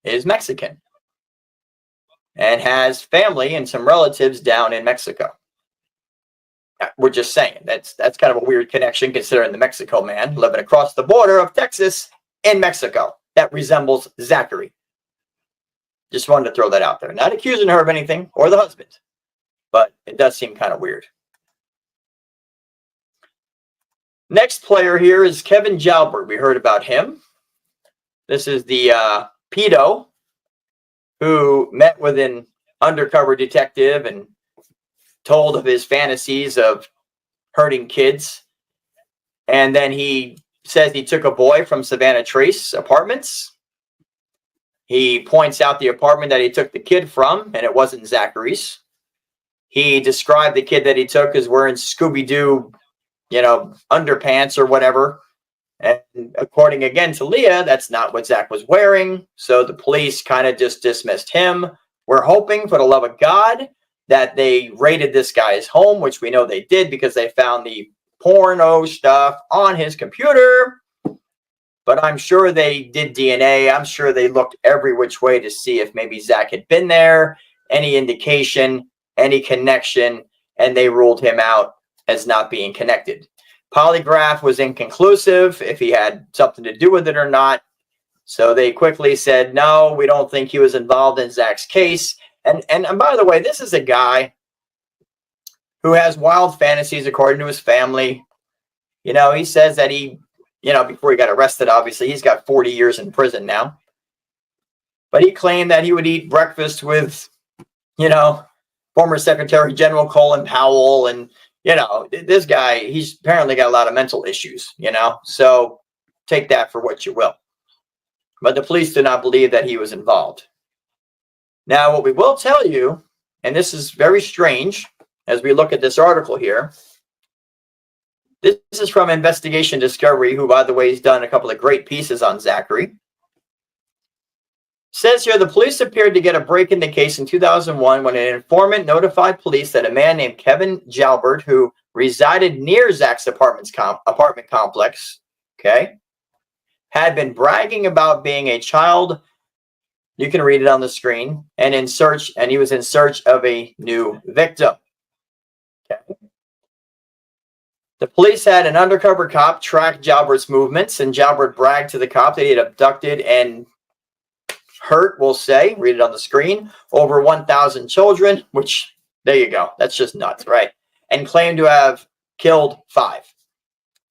is Mexican and has family and some relatives down in Mexico. We're just saying that's kind of a weird connection considering the Mexico man living across the border of Texas in Mexico. That resembles Zachary. Just wanted to throw that out there. Not accusing her of anything or the husband, but it does seem kind of weird. Next player here is Kevin Jalbert. We heard about him. This is the pedo who met with an undercover detective and told of his fantasies of hurting kids. And then he says he took a boy from Savannah Trace Apartments. He points out the apartment that he took the kid from, and it wasn't Zachary's. He described the kid that he took as wearing Scooby-Doo, underpants or whatever. And according again to Leah, that's not what Zach was wearing. So the police kind of just dismissed him, We're hoping, for the love of God, that they raided this guy's home, which we know they did because they found the porno stuff on his computer. But I'm sure they did DNA. I'm sure they looked every which way to see if maybe Zach had been there, any indication, any connection, and they ruled him out as not being connected. Polygraph was inconclusive if he had something to do with it or not. So they quickly said, no, we don't think he was involved in Zach's case. And by the way, this is a guy who has wild fantasies according to his family. You know, he says that he, you know, before he got arrested, obviously, he's got 40 years in prison now. But he claimed that he would eat breakfast with, you know, former Secretary General Colin Powell. And, you know, this guy, he's apparently got a lot of mental issues, you know. So take that for what you will. But the police do not believe that he was involved. Now, what we will tell you, and this is very strange as we look at this article here, this is from Investigation Discovery, who, by the way, has done a couple of great pieces on Zachary. Says here, the police appeared to get a break in the case in 2001 when an informant notified police that a man named Kevin Jalbert, who resided near Zach's apartment complex, okay, had been bragging about being a child. You can read it on the screen, and he was in search of a new victim. Okay. The police had an undercover cop track Jalbert's movements, and Jalbert bragged to the cop that he had abducted and hurt, we'll say, read it on the screen, over 1,000 children, which, there you go, that's just nuts, right? And claimed to have killed 5.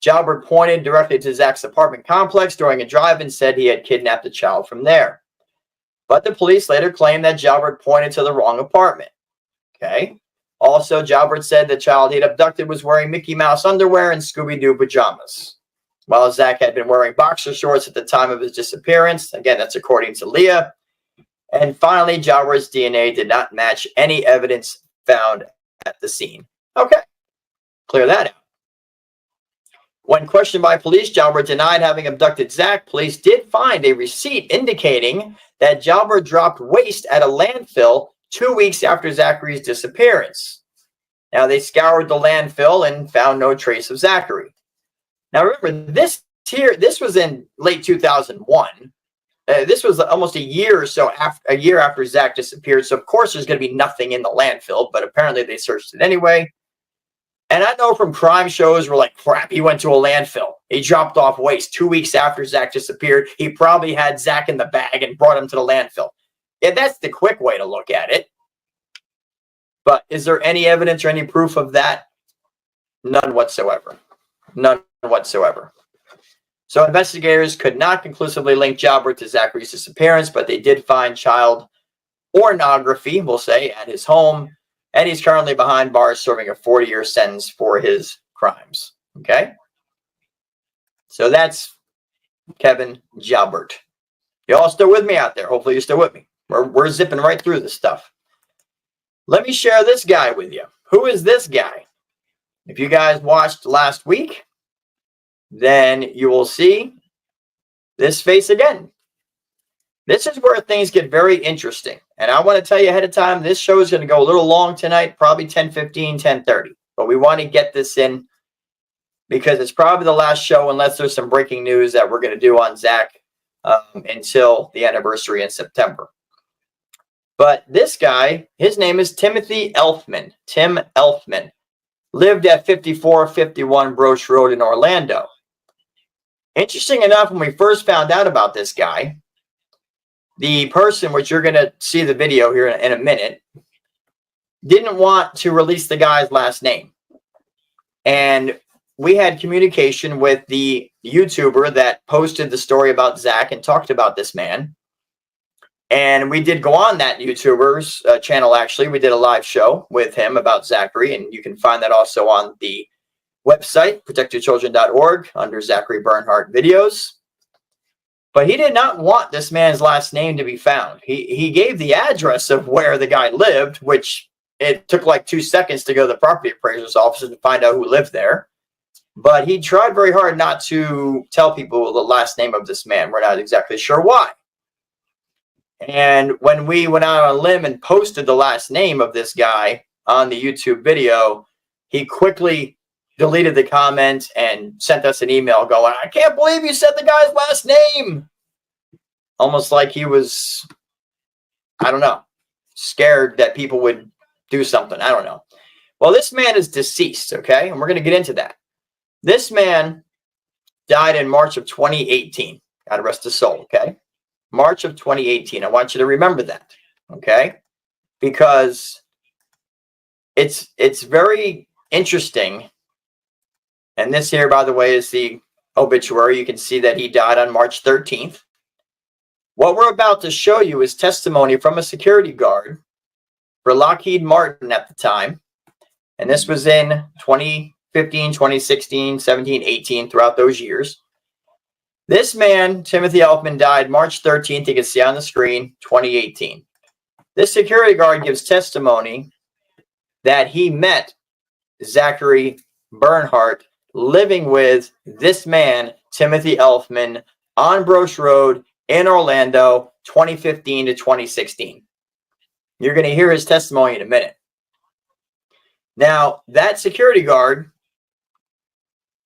Jalbert pointed directly to Zach's apartment complex during a drive and said he had kidnapped a child from there. But the police later claimed that Jalbert pointed to the wrong apartment. Okay. Also, Jalbert said the child he had abducted was wearing Mickey Mouse underwear and Scooby-Doo pajamas, while Zach had been wearing boxer shorts at the time of his disappearance. Again, that's according to Leah. And finally, Jalbert's DNA did not match any evidence found at the scene. Okay. Clear that out. When questioned by police, Jalbert denied having abducted Zach. Police did find a receipt indicating that Jalbert dropped waste at a landfill 2 weeks after Zachary's disappearance. Now, they scoured the landfill and found no trace of Zachary. Now, remember, this was in late 2001. This was almost a year or so after Zach disappeared. So, of course, there's going to be nothing in the landfill, but apparently they searched it anyway. And I know from crime shows we're like, crap, he went to a landfill. He dropped off waste 2 weeks after Zach disappeared. He probably had Zach in the bag and brought him to the landfill. Yeah, that's the quick way to look at it. But is there any evidence or any proof of that? None whatsoever. None whatsoever. So investigators could not conclusively link Jalbert to Zachary's disappearance, but they did find child pornography, we'll say, at his home. And he's currently behind bars serving a 40-year sentence for his crimes. Okay? So that's Kevin Jalbert. You all still with me out there? Hopefully you're still with me. We're zipping right through this stuff. Let me share this guy with you. Who is this guy? If you guys watched last week, then you will see this face again. This is where things get very interesting. And I want to tell you ahead of time, this show is going to go a little long tonight, probably 10:15, 10:30. But we want to get this in because it's probably the last show, unless there's some breaking news that we're going to do on Zach until the anniversary in September. But this guy, his name is Timothy Elfman. Tim Elfman. Lived at 5451 Broche Road in Orlando. Interesting enough, when we first found out about this guy, the person, which you're going to see the video here in a minute, didn't want to release the guy's last name. And we had communication with the YouTuber that posted the story about Zach and talked about this man. And we did go on that YouTuber's channel, actually. We did a live show with him about Zachary, and you can find that also on the website, protectyourchildren.org, under Zachary Bernhardt videos. But he did not want this man's last name to be found. He gave the address of where the guy lived, which it took like 2 seconds to go to the property appraiser's office and find out who lived there. But he tried very hard not to tell people the last name of this man. We're not exactly sure why. And when we went out on a limb and posted the last name of this guy on the YouTube video, he quickly deleted the comment and sent us an email going, "I can't believe you said the guy's last name." Almost like he was, I don't know, scared that people would do something. I don't know. Well, this man is deceased, okay? And we're going to get into that. This man died in March of 2018. God rest his soul, okay? March of 2018. I want you to remember that, okay? Because it's very interesting. And this here, by the way, is the obituary. You can see that he died on March 13th. What we're about to show you is testimony from a security guard for Lockheed Martin at the time. And this was in 2015, 2016, 17, 18, throughout those years. This man, Timothy Elfman, died March 13th. You can see on the screen, 2018. This security guard gives testimony that he met Zachary Bernhardt living with this man, Timothy Elfman, on Broche Road in Orlando, 2015 to 2016. You're going to hear his testimony in a minute. Now, that security guard,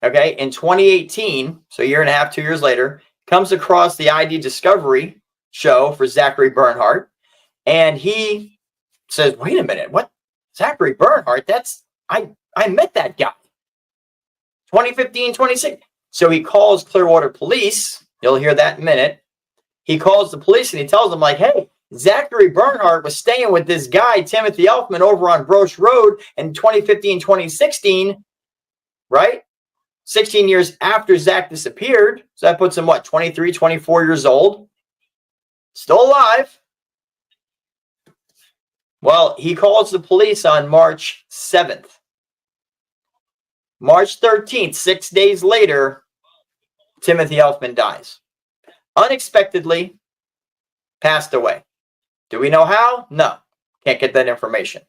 okay, in 2018, so a year and a half, 2 years later, comes across the ID Discovery show for Zachary Bernhardt, and he says, "Wait a minute, what? Zachary Bernhardt? I met that guy. 2015, 2016. So he calls Clearwater police. You'll hear that in a minute. He calls the police and he tells them, like, "Hey, Zachary Bernhardt was staying with this guy, Timothy Elfman, over on Broche Road in 2015, 2016, right? 16 years after Zach disappeared." So that puts him, what, 23, 24 years old? Still alive. Well, he calls the police on March 7th. March 13th, 6 days later, Timothy Elfman dies. Unexpectedly, passed away. Do we know how? No. Can't get that information.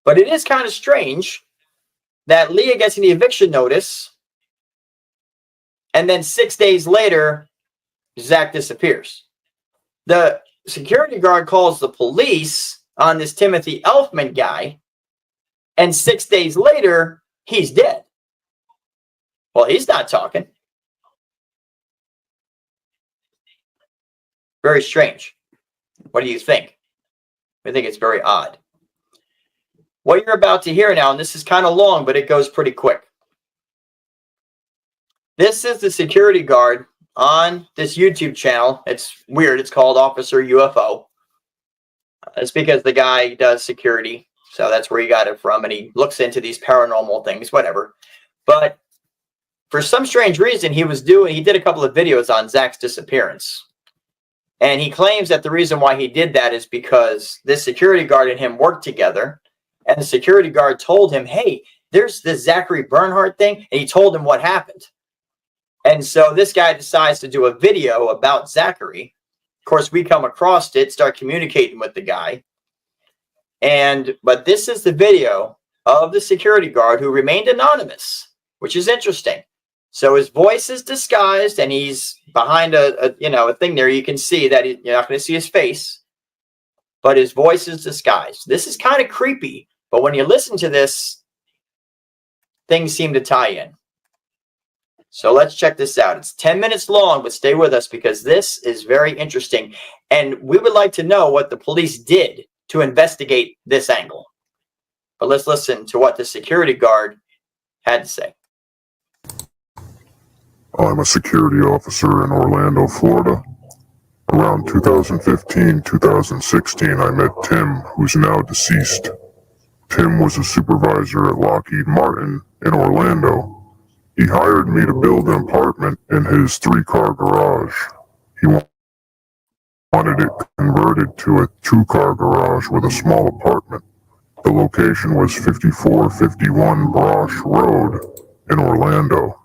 But it is kind of strange that Leah gets an eviction notice, and then 6 days later, Zach disappears. The security guard calls the police on this Timothy Elfman guy, and 6 days later, he's dead. Well, he's not talking. Very strange. What do you think? I think it's very odd. What you're about to hear now, and this is kind of long, but it goes pretty quick. This is the security guard on this YouTube channel. It's weird. It's called Officer UFO. It's because the guy does security. So that's where he got it from. And he looks into these paranormal things, whatever. But for some strange reason, he did a couple of videos on Zach's disappearance. And he claims that the reason why he did that is because this security guard and him worked together. And the security guard told him, "Hey, there's this Zachary Bernhardt thing." And he told him what happened. And so this guy decides to do a video about Zachary. Of course, we come across it, start communicating with the guy. But this is the video of the security guard who remained anonymous, which is interesting. So his voice is disguised, and he's behind a thing there. You can see that you're not going to see his face, but his voice is disguised. This is kind of creepy, but when you listen to this, things seem to tie in. So let's check this out. It's 10 minutes long, but stay with us because this is very interesting. And we would like to know what the police did to investigate this angle. But let's listen to what the security guard had to say. I'm a security officer in Orlando, Florida. Around 2015, 2016, I met Tim, who's now deceased. Tim was a supervisor at Lockheed Martin in Orlando. He hired me to build an apartment in his 3-car garage. He wanted it converted to a 2-car garage with a small apartment. The location was 5451 Broche Road in Orlando.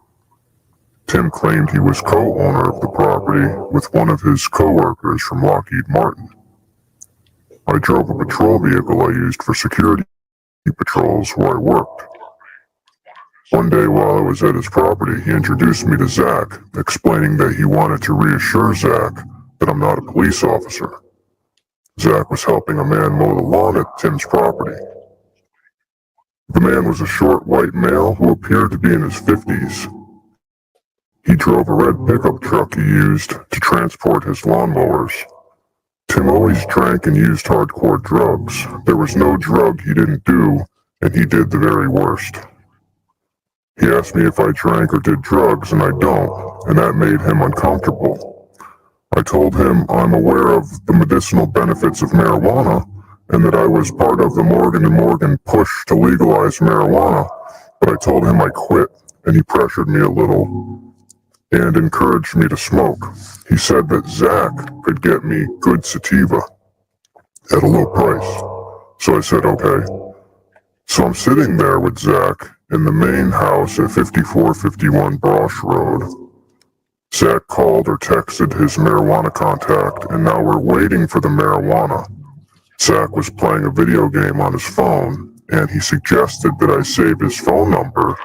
Tim claimed he was co-owner of the property with one of his co-workers from Lockheed Martin. I drove a patrol vehicle I used for security patrols where I worked. One day while I was at his property, he introduced me to Zach, explaining that he wanted to reassure Zach that I'm not a police officer. Zach was helping a man mow the lawn at Tim's property. The man was a short white male who appeared to be in his 50s. He drove a red pickup truck he used to transport his lawnmowers. Tim always drank and used hardcore drugs. There was no drug he didn't do, and he did the very worst. He asked me if I drank or did drugs, and I don't, and that made him uncomfortable. I told him I'm aware of the medicinal benefits of marijuana, and that I was part of the Morgan & Morgan push to legalize marijuana, but I told him I quit, and he pressured me a little and encouraged me to smoke. He said that Zach could get me good sativa at a low price. So I said, okay. So I'm sitting there with Zach in the main house at 5451 Brosh Road. Zach called or texted his marijuana contact, and now we're waiting for the marijuana. Zach was playing a video game on his phone, and he suggested that I save his phone number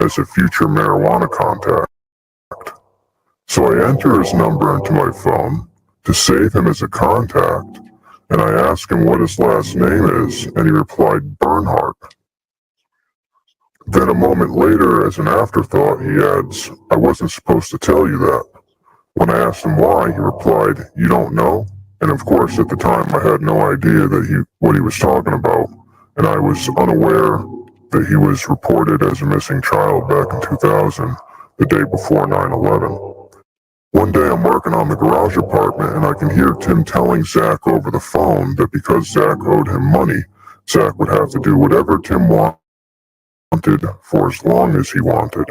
as a future marijuana contact. So I enter his number into my phone to save him as a contact, and I ask him what his last name is, and he replied, Bernhardt. Then a moment later, as an afterthought, he adds, I wasn't supposed to tell you that. When I asked him why, he replied, you don't know? And of course, at the time, I had no idea what he was talking about, and I was unaware that he was reported as a missing child back in 2000, the day before 9/11. One day I'm working on the garage apartment, and I can hear Tim telling Zach over the phone that because Zach owed him money, Zach would have to do whatever Tim wanted for as long as he wanted.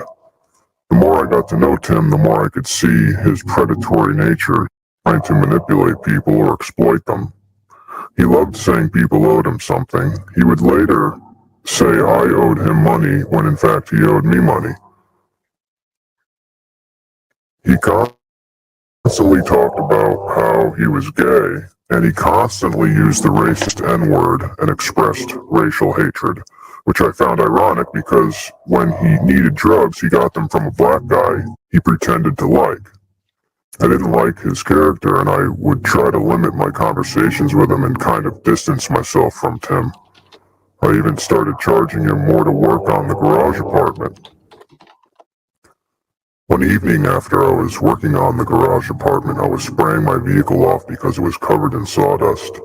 The more I got to know Tim, the more I could see his predatory nature, trying to manipulate people or exploit them. He loved saying people owed him something. He would later say I owed him money when in fact he owed me money. He constantly talked about how he was gay, and he constantly used the racist N-word and expressed racial hatred, which I found ironic because when he needed drugs, he got them from a black guy he pretended to like. I didn't like his character, and I would try to limit my conversations with him and kind of distance myself from Tim. I even started charging him more to work on the garage apartment. One evening after I was working on the garage apartment, I was spraying my vehicle off because it was covered in sawdust,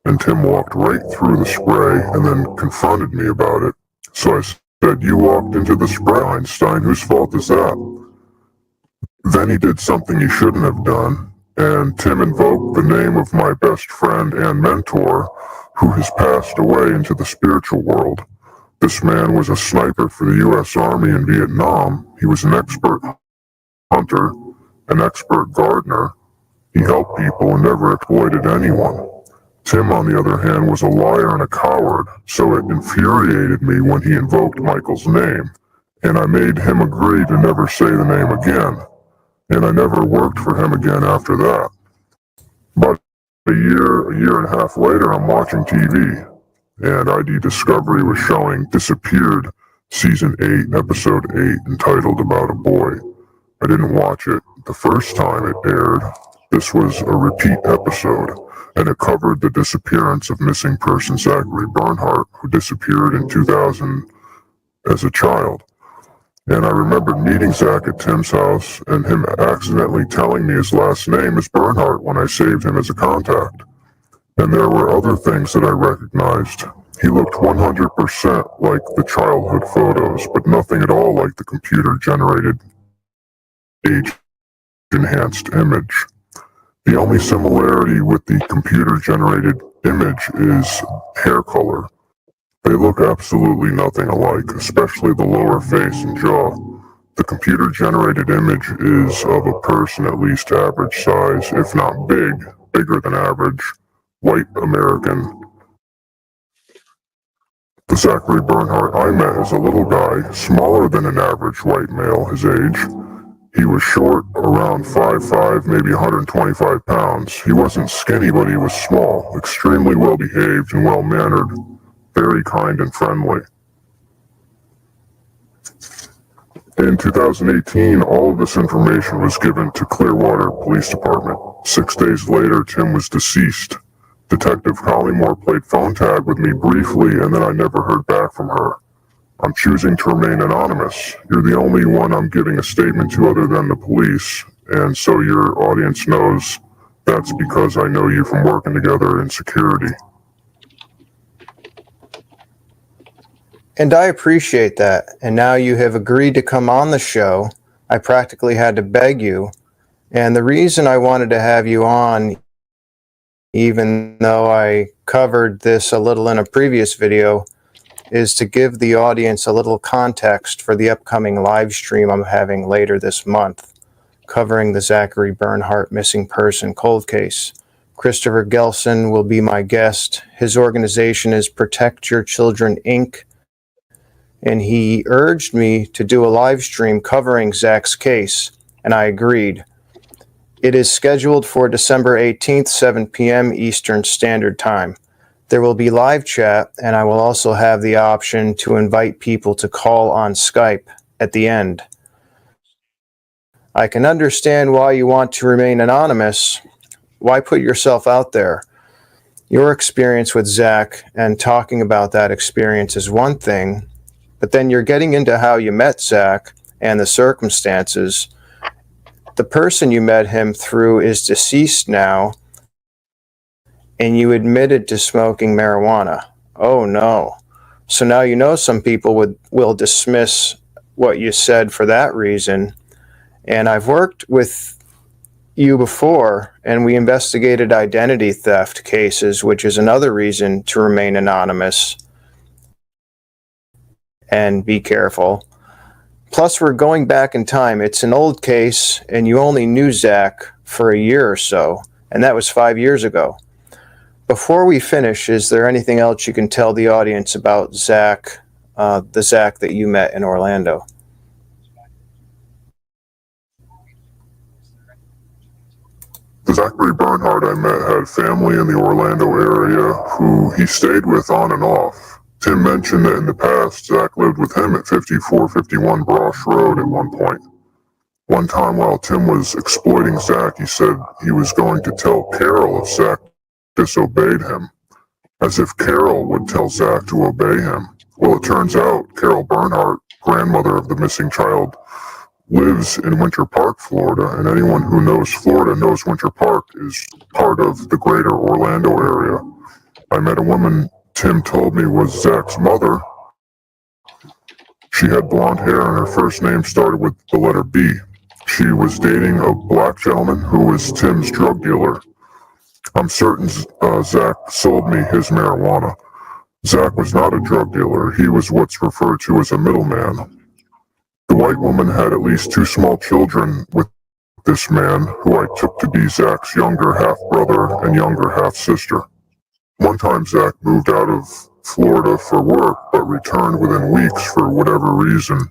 and Tim walked right through the spray and then confronted me about it. So I said, you walked into the spray, Einstein, whose fault is that? Then he did something he shouldn't have done, and Tim invoked the name of my best friend and mentor, who has passed away into the spiritual world. This man was a sniper for the U.S. Army in Vietnam. He was an expert hunter, an expert gardener. He helped people and never exploited anyone. Tim, on the other hand, was a liar and a coward, so it infuriated me when he invoked Michael's name, and I made him agree to never say the name again, and I never worked for him again after that. But a year and a half later, I'm watching TV, and ID Discovery was showing Disappeared, Season 8, Episode 8, entitled About a Boy. I didn't watch it the first time it aired. This was a repeat episode, and it covered the disappearance of missing person Zachary Bernhardt, who disappeared in 2000 as a child. And I remembered meeting Zach at Tim's house and him accidentally telling me his last name is Bernhardt when I saved him as a contact. And there were other things that I recognized. He looked 100% like the childhood photos, but nothing at all like the computer-generated age-enhanced image. The only similarity with the computer-generated image is hair color. They look absolutely nothing alike, especially the lower face and jaw. The computer-generated image is of a person at least average size, if not bigger than average, white American. The Zachary Bernhardt I met is a little guy, smaller than an average white male his age. He was short, around 5'5", maybe 125 pounds. He wasn't skinny, but he was small, extremely well-behaved and well-mannered, very kind and friendly. In 2018, all of this information was given to Clearwater Police Department. 6 days later, Tim was deceased. Detective Collymore played phone tag with me briefly, and then I never heard back from her. I'm choosing to remain anonymous. You're the only one I'm giving a statement to other than the police, and so your audience knows that's because I know you from working together in security. And I appreciate that. And now you have agreed to come on the show. I practically had to beg you. And the reason I wanted to have you on, even though I covered this a little in a previous video, is to give the audience a little context for the upcoming live stream I'm having later this month, covering the Zachary Bernhardt missing person cold case. Christopher Gelson will be my guest. His organization is Protect Your Children, Inc., and he urged me to do a live stream covering Zach's case, and I agreed. It is scheduled for December 18th, 7 p.m. Eastern Standard Time. There will be live chat, and I will also have the option to invite people to call on Skype at the end. I can understand why you want to remain anonymous. Why put yourself out there? Your experience with Zach and talking about that experience is one thing, but then you're getting into how you met Zach and the circumstances. The person you met him through is deceased now, and you admitted to smoking marijuana. Oh no. So now you know some people will dismiss what you said for that reason. And I've worked with you before, and we investigated identity theft cases, which is another reason to remain anonymous. And be careful. Plus, we're going back in time. It's an old case, and you only knew Zach for a year or so, and that was 5 years ago. Before we finish, is there anything else you can tell the audience about Zach, the Zach that you met in Orlando? The Zachary Bernhardt I met had family in the Orlando area who he stayed with on and off. Tim mentioned that in the past, Zach lived with him at 5451 Brosh Road at one point. One time while Tim was exploiting Zach, he said he was going to tell Carol if Zach disobeyed him, as if Carol would tell Zach to obey him. Well, it turns out Carol Bernhardt, grandmother of the missing child, lives in Winter Park, Florida, and anyone who knows Florida knows Winter Park is part of the greater Orlando area. I met a woman Tim told me was Zach's mother. She had blonde hair and her first name started with the letter B. She was dating a black gentleman who was Tim's drug dealer. I'm certain Zach sold me his marijuana. Zach was not a drug dealer. He was what's referred to as a middleman. The white woman had at least 2 small children with this man, who I took to be Zach's younger half-brother and younger half-sister. One time Zach moved out of Florida for work, but returned within weeks for whatever reason.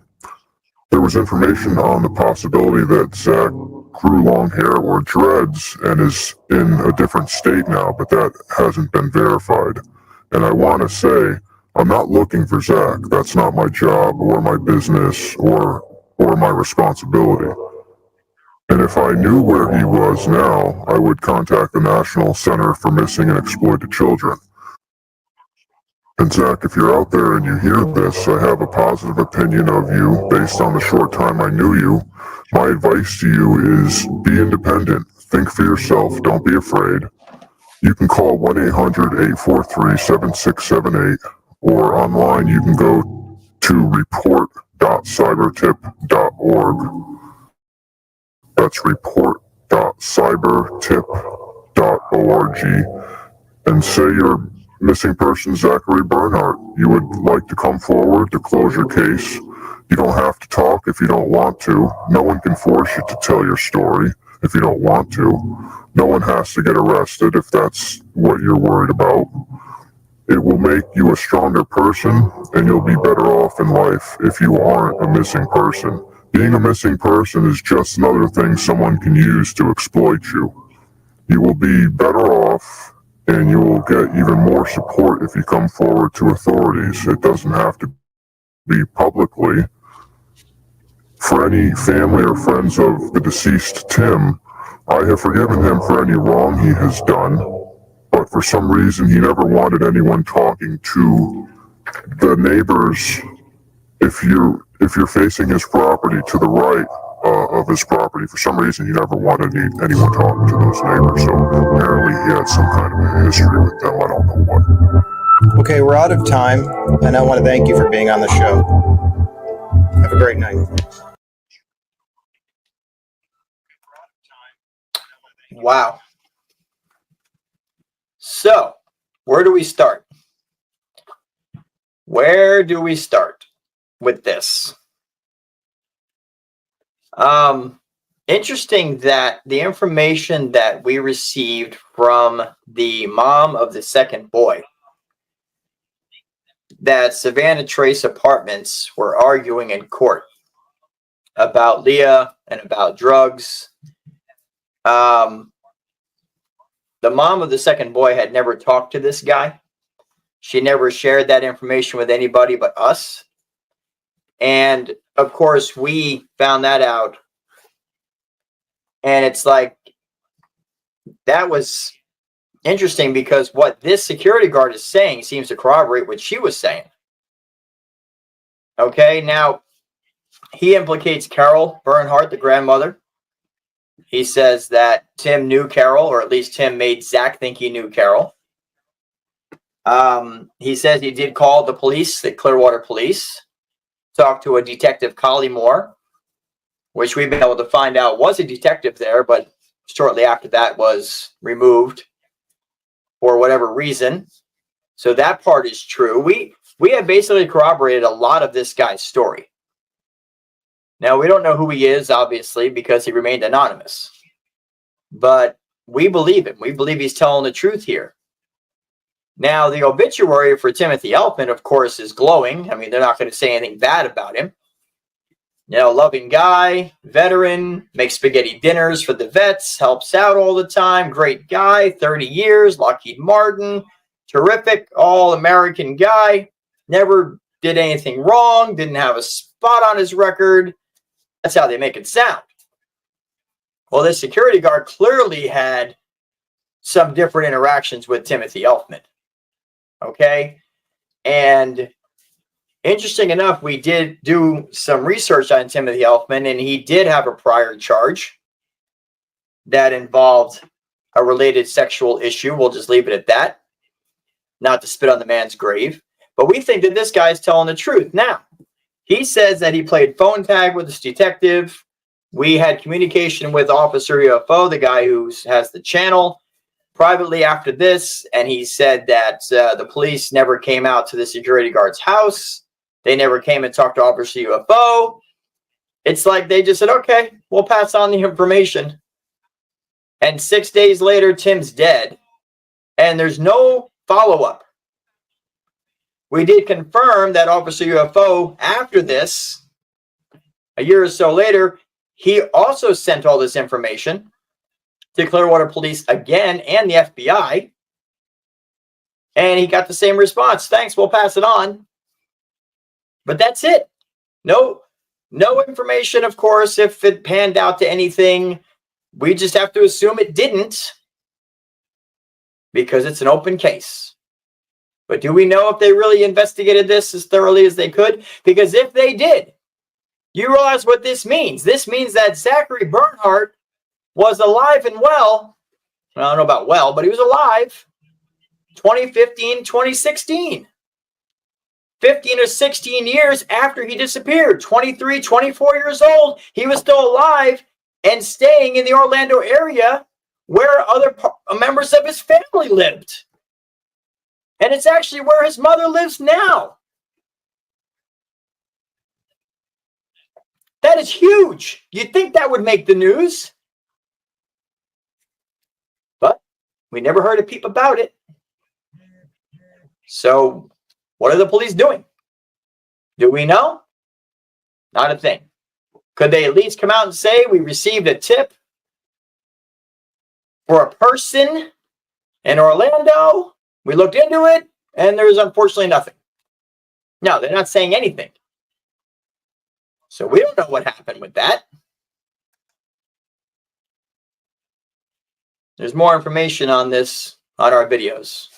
There was information on the possibility that Zach grew long hair or dreads and is in a different state now, but that hasn't been verified. And I want to say, I'm not looking for Zach. That's not my job or my business or my responsibility. And if I knew where he was now, I would contact the National Center for Missing and Exploited Children. And Zach, if you're out there and you hear this, I have a positive opinion of you based on the short time I knew you. My advice to you is be independent. Think for yourself. Don't be afraid. You can call 1-800-843-7678, or online you can go to report.cybertip.org. That's report.cybertip.org, and say you're missing person Zachary Bernhardt. You would like to come forward to close your case. You don't have to talk if you don't want to. No one can force you to tell your story if you don't want to. No one has to get arrested if that's what you're worried about. It will make you a stronger person, and you'll be better off in life if you aren't a missing person. Being a missing person is just another thing someone can use to exploit you. You will be better off, and you will get even more support if you come forward to authorities. It doesn't have to be publicly. For any family or friends of the deceased Tim, I have forgiven him for any wrong he has done, but for some reason he never wanted anyone talking to the neighbors. If you're facing his property to the right of his property, for some reason he never wanted anyone talking to those neighbors. So apparently he had some kind of a history with them. I don't know what. Okay, we're out of time, and I want to thank you for being on the show. Have a great night. Wow. So, where do we start? Where do we start with this? Interesting that the information that we received from the mom of the second boy, that Savannah Trace Apartments were arguing in court about Leah and about drugs. The mom of the second boy had never talked to this guy. She never shared that information with anybody but us. And of course, we found that out. And it's like, that was interesting because what this security guard is saying seems to corroborate what she was saying. Okay, now he implicates Carol Bernhardt, the grandmother. He says that Tim knew Carol, or at least Tim made Zach think he knew Carol. He says he did call the police, the Clearwater police, talk to a detective, Collymore, which we've been able to find out was a detective there, but shortly after that was removed for whatever reason. So that part is true. We have basically corroborated a lot of this guy's story. Now, we don't know who he is, obviously, because he remained anonymous. But we believe him. We believe he's telling the truth here. Now, the obituary for Timothy Elfman, of course, is glowing. I mean, they're not going to say anything bad about him. You know, loving guy, veteran, makes spaghetti dinners for the vets, helps out all the time, great guy, 30 years, Lockheed Martin, terrific, all-American guy, never did anything wrong, didn't have a spot on his record. That's how they make it sound. Well, this security guard clearly had some different interactions with Timothy Elfman. Okay? And interesting enough, we did do some research on Timothy Elfman, and he did have a prior charge that involved a related sexual issue. We'll just leave it at that. Not to spit on the man's grave. But we think that this guy is telling the truth. Now, he says that he played phone tag with this detective. We had communication with Officer UFO, the guy who has the channel, privately after this. And he said that the police never came out to the security guard's house. They never came and talked to Officer UFO. It's like they just said, okay, we'll pass on the information. And 6 days later, Tim's dead. And there's no follow-up. We did confirm that Officer UFO, after this, a year or so later, he also sent all this information to Clearwater Police again and the FBI. And he got the same response. Thanks, we'll pass it on. But that's it. No information, of course, if it panned out to anything. We just have to assume it didn't because it's an open case. But do we know if they really investigated this as thoroughly as they could? Because if they did, you realize what this means. This means that Zachary Bernhardt was alive and well. I don't know about well, but he was alive 2015, 2016. 15 or 16 years after he disappeared. 23, 24 years old. He was still alive and staying in the Orlando area where other members of his family lived. And it's actually where his mother lives now. That is huge. You'd think that would make the news. But we never heard a peep about it. So what are the police doing? Do we know? Not a thing. Could they at least come out and say we received a tip for a person in Orlando? We looked into it, and there's unfortunately nothing. No, they're not saying anything. So we don't know what happened with that. There's more information on this on our videos.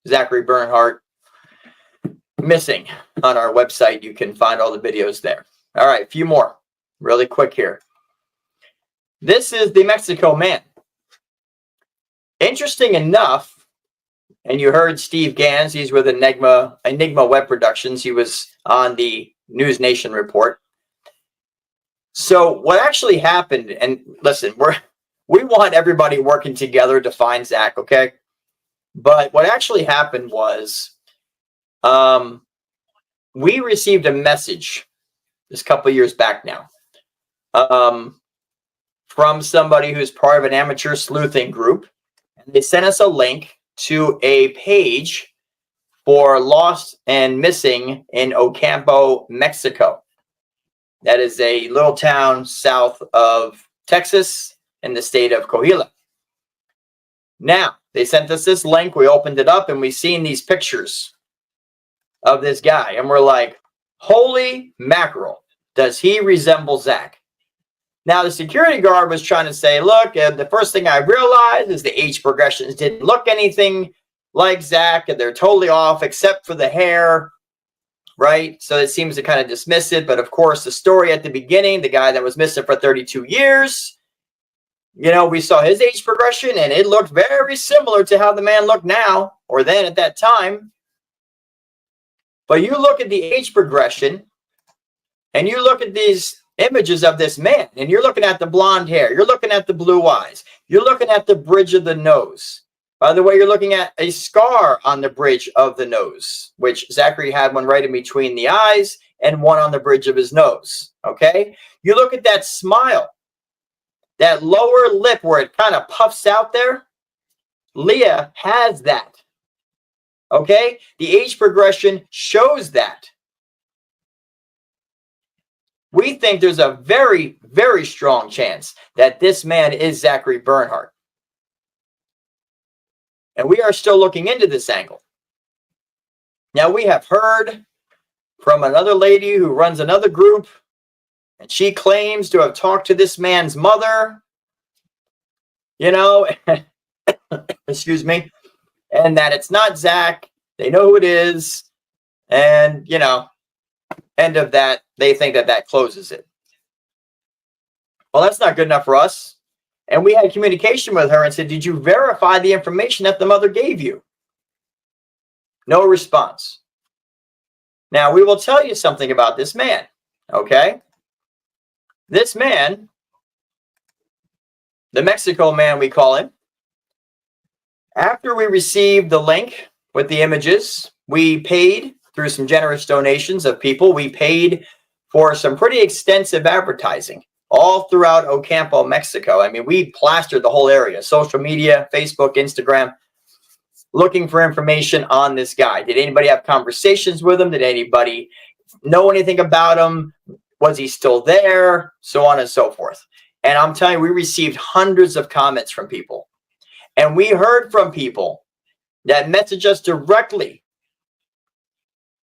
Zachary Bernhardt missing on our website. You can find all the videos there. All right, a few more really quick here. This is the Mexico man. Interesting enough, and you heard Steve Gans, he's with Enigma Web Productions. He was on the NewsNation report. So what actually happened, and listen, we want everybody working together to find Zach, okay? But what actually happened was we received a message this couple of years back now from somebody who's part of an amateur sleuthing group. And they sent us a link to a page for lost and missing in Ocampo, Mexico. That is a little town south of Texas in the state of Coahuila. Now, they sent us this link. We opened it up and we seen these pictures of this guy. And we're like, holy mackerel, does he resemble Zach? Now, the security guard was trying to say, look, the first thing I realized is the age progressions didn't look anything like Zach, and they're totally off except for the hair, right? So it seems to kind of dismiss it. But of course, the story at the beginning, the guy that was missing for 32 years, you know, we saw his age progression, and it looked very similar to how the man looked now, or then at that time. But you look at the age progression, and you look at these images of this man, and you're looking at the blonde hair, you're looking at the blue eyes, you're looking at the bridge of the nose. By the way, you're looking at a scar on the bridge of the nose, which Zachary had one right in between the eyes and one on the bridge of his nose, okay? You look at that smile, that lower lip where it kind of puffs out there. Leah has that, okay? The age progression shows that. We think there's a very, very strong chance that this man is Zachary Bernhardt. And we are still looking into this angle. Now, we have heard from another lady who runs another group, and she claims to have talked to this man's mother, you know, excuse me, and that it's not Zach. They know who it is. And, you know, end of that, they think that that closes it. Well, that's not good enough for us. And we had communication with her and said, did you verify the information that the mother gave you? No response. Now, we will tell you something about this man, okay? This man, the Mexico man we call him, after we received the link with the images, we paid through some generous donations of people. We paid for some pretty extensive advertising all throughout Ocampo, Mexico. I mean, we plastered the whole area, social media, Facebook, Instagram, looking for information on this guy. Did anybody have conversations with him? Did anybody know anything about him? Was he still there? So on and so forth. And I'm telling you, we received hundreds of comments from people. And we heard from people that messaged us directly.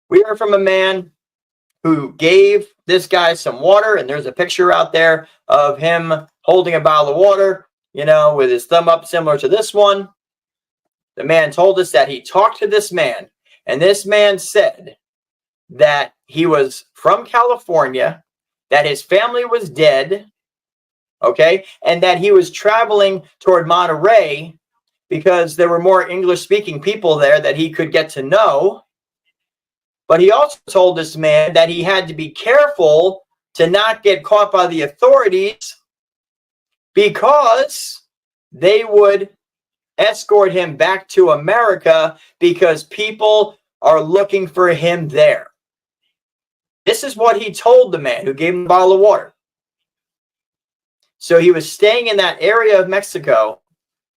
We heard from a man who gave this guy some water, and there's a picture out there of him holding a bottle of water, you know, with his thumb up, similar to this one. The man told us that he talked to this man, and this man said that he was from California, that his family was dead, okay, and that he was traveling toward Monterey because there were more English-speaking people there that he could get to know. But he also told this man that he had to be careful to not get caught by the authorities because they would escort him back to America because people are looking for him there. This is what he told the man who gave him a bottle of water. So he was staying in that area of Mexico.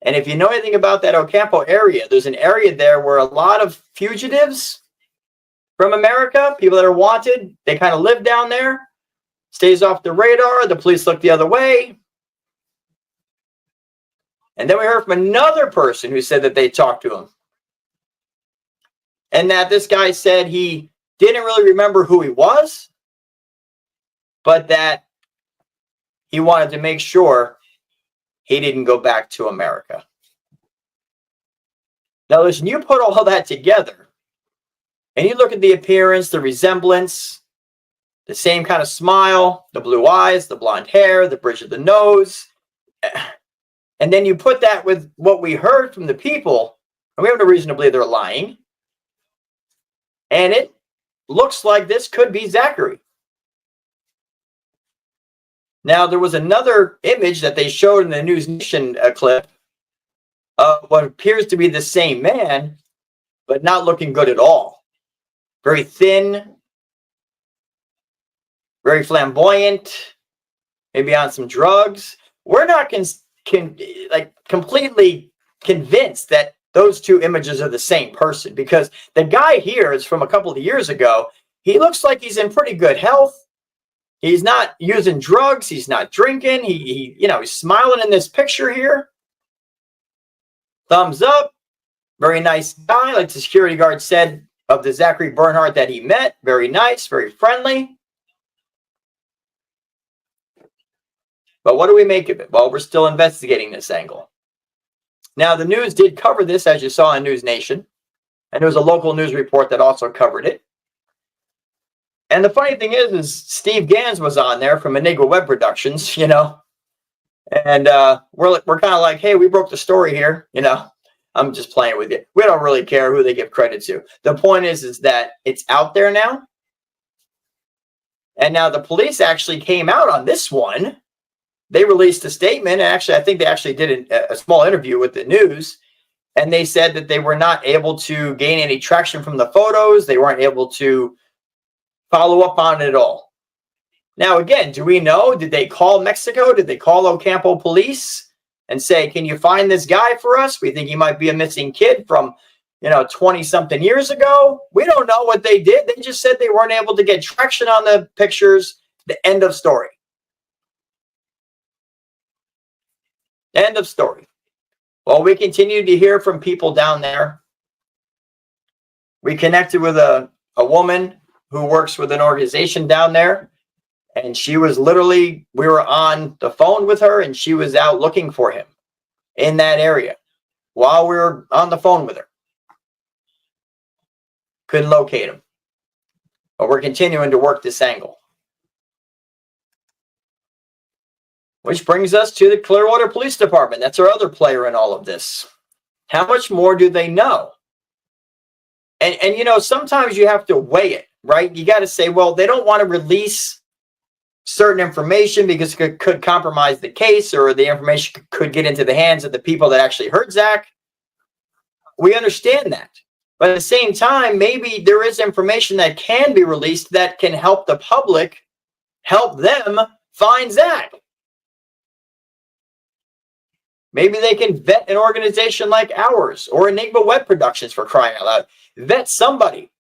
And if you know anything about that Ocampo area, there's an area there where a lot of fugitives from America, people that are wanted, they kind of live down there, stays off the radar. The police look the other way. And then we heard from another person who said that they talked to him. And that this guy said he didn't really remember who he was. but that he wanted to make sure he didn't go back to America. Now, listen, you put all that together, and you look at the appearance, the resemblance, the same kind of smile, the blue eyes, the blonde hair, the bridge of the nose, and then you put that with what we heard from the people, and we have no reason to believe they're lying, and it looks like this could be Zachary. Now, there was another image that they showed in the NewsNation clip of what appears to be the same man, but not looking good at all. Very thin, very flamboyant, maybe on some drugs. We're not completely convinced that those two images are the same person, because the guy here is from a couple of years ago. He looks like he's in pretty good health. He's not using drugs. He's not drinking. He's smiling in this picture here. Thumbs up. Very nice guy, like the security guard said of the Zachary Bernhardt that he met. Very nice, very friendly. But what do we make of it? Well, we're still investigating this angle. Now, the news did cover this, as you saw in NewsNation. And there was a local news report that also covered it. And the funny thing is Steve Gans was on there from Enigma Web Productions, And we're kind of like, hey, we broke the story here, I'm just playing with you. We don't really care who they give credit to. The point is that it's out there now. And now the police actually came out on this one. They released a statement. And actually, I think they actually did a small interview with the news. And they said that they were not able to gain any traction from the photos. They weren't able to follow up on it at all. Now, again, do we know? Did they call Mexico? Did they call Ocampo police and say, can you find this guy for us? We think he might be a missing kid from, 20-something years ago. We don't know what they did. They just said they weren't able to get traction on the pictures. The end of story. End of story. Well, we continue to hear from people down there. We connected with a woman who works with an organization down there. And she was we were on the phone with her, and she was out looking for him in that area while we were on the phone with her. Couldn't locate him. But we're continuing to work this angle. Which brings us to the Clearwater Police Department. That's our other player in all of this. How much more do they know? And sometimes you have to weigh it, right? You got to say, well, they don't want to release certain information because it could compromise the case, or the information could get into the hands of the people that actually hurt Zach. We understand that. But at the same time, maybe there is information that can be released that can help the public, help them find Zach. Maybe they can vet an organization like ours or Enigma Web Productions, for crying out loud. Vet somebody.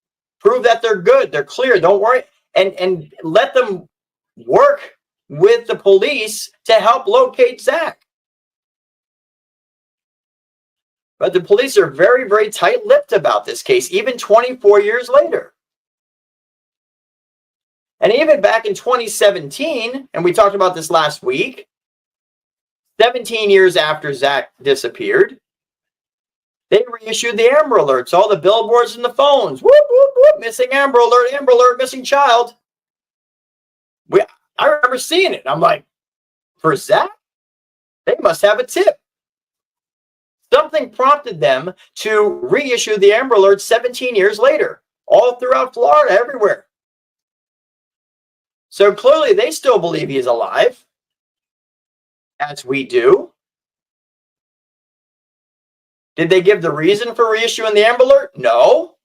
Prove that they're good, they're clear, don't worry. And let them work with the police to help locate Zach. But the police are very, very tight-lipped about this case, even 24 years later. And even back in 2017, and we talked about this last week, 17 years after Zach disappeared, they reissued the Amber Alerts, all the billboards and the phones. Whoop, whoop, whoop, missing Amber Alert, missing child. I remember seeing it. I'm like, for Zach? They must have a tip. Something prompted them to reissue the Amber Alert 17 years later, all throughout Florida, everywhere. So clearly they still believe he's alive, as we do. Did they give the reason for reissuing the Amber Alert? No.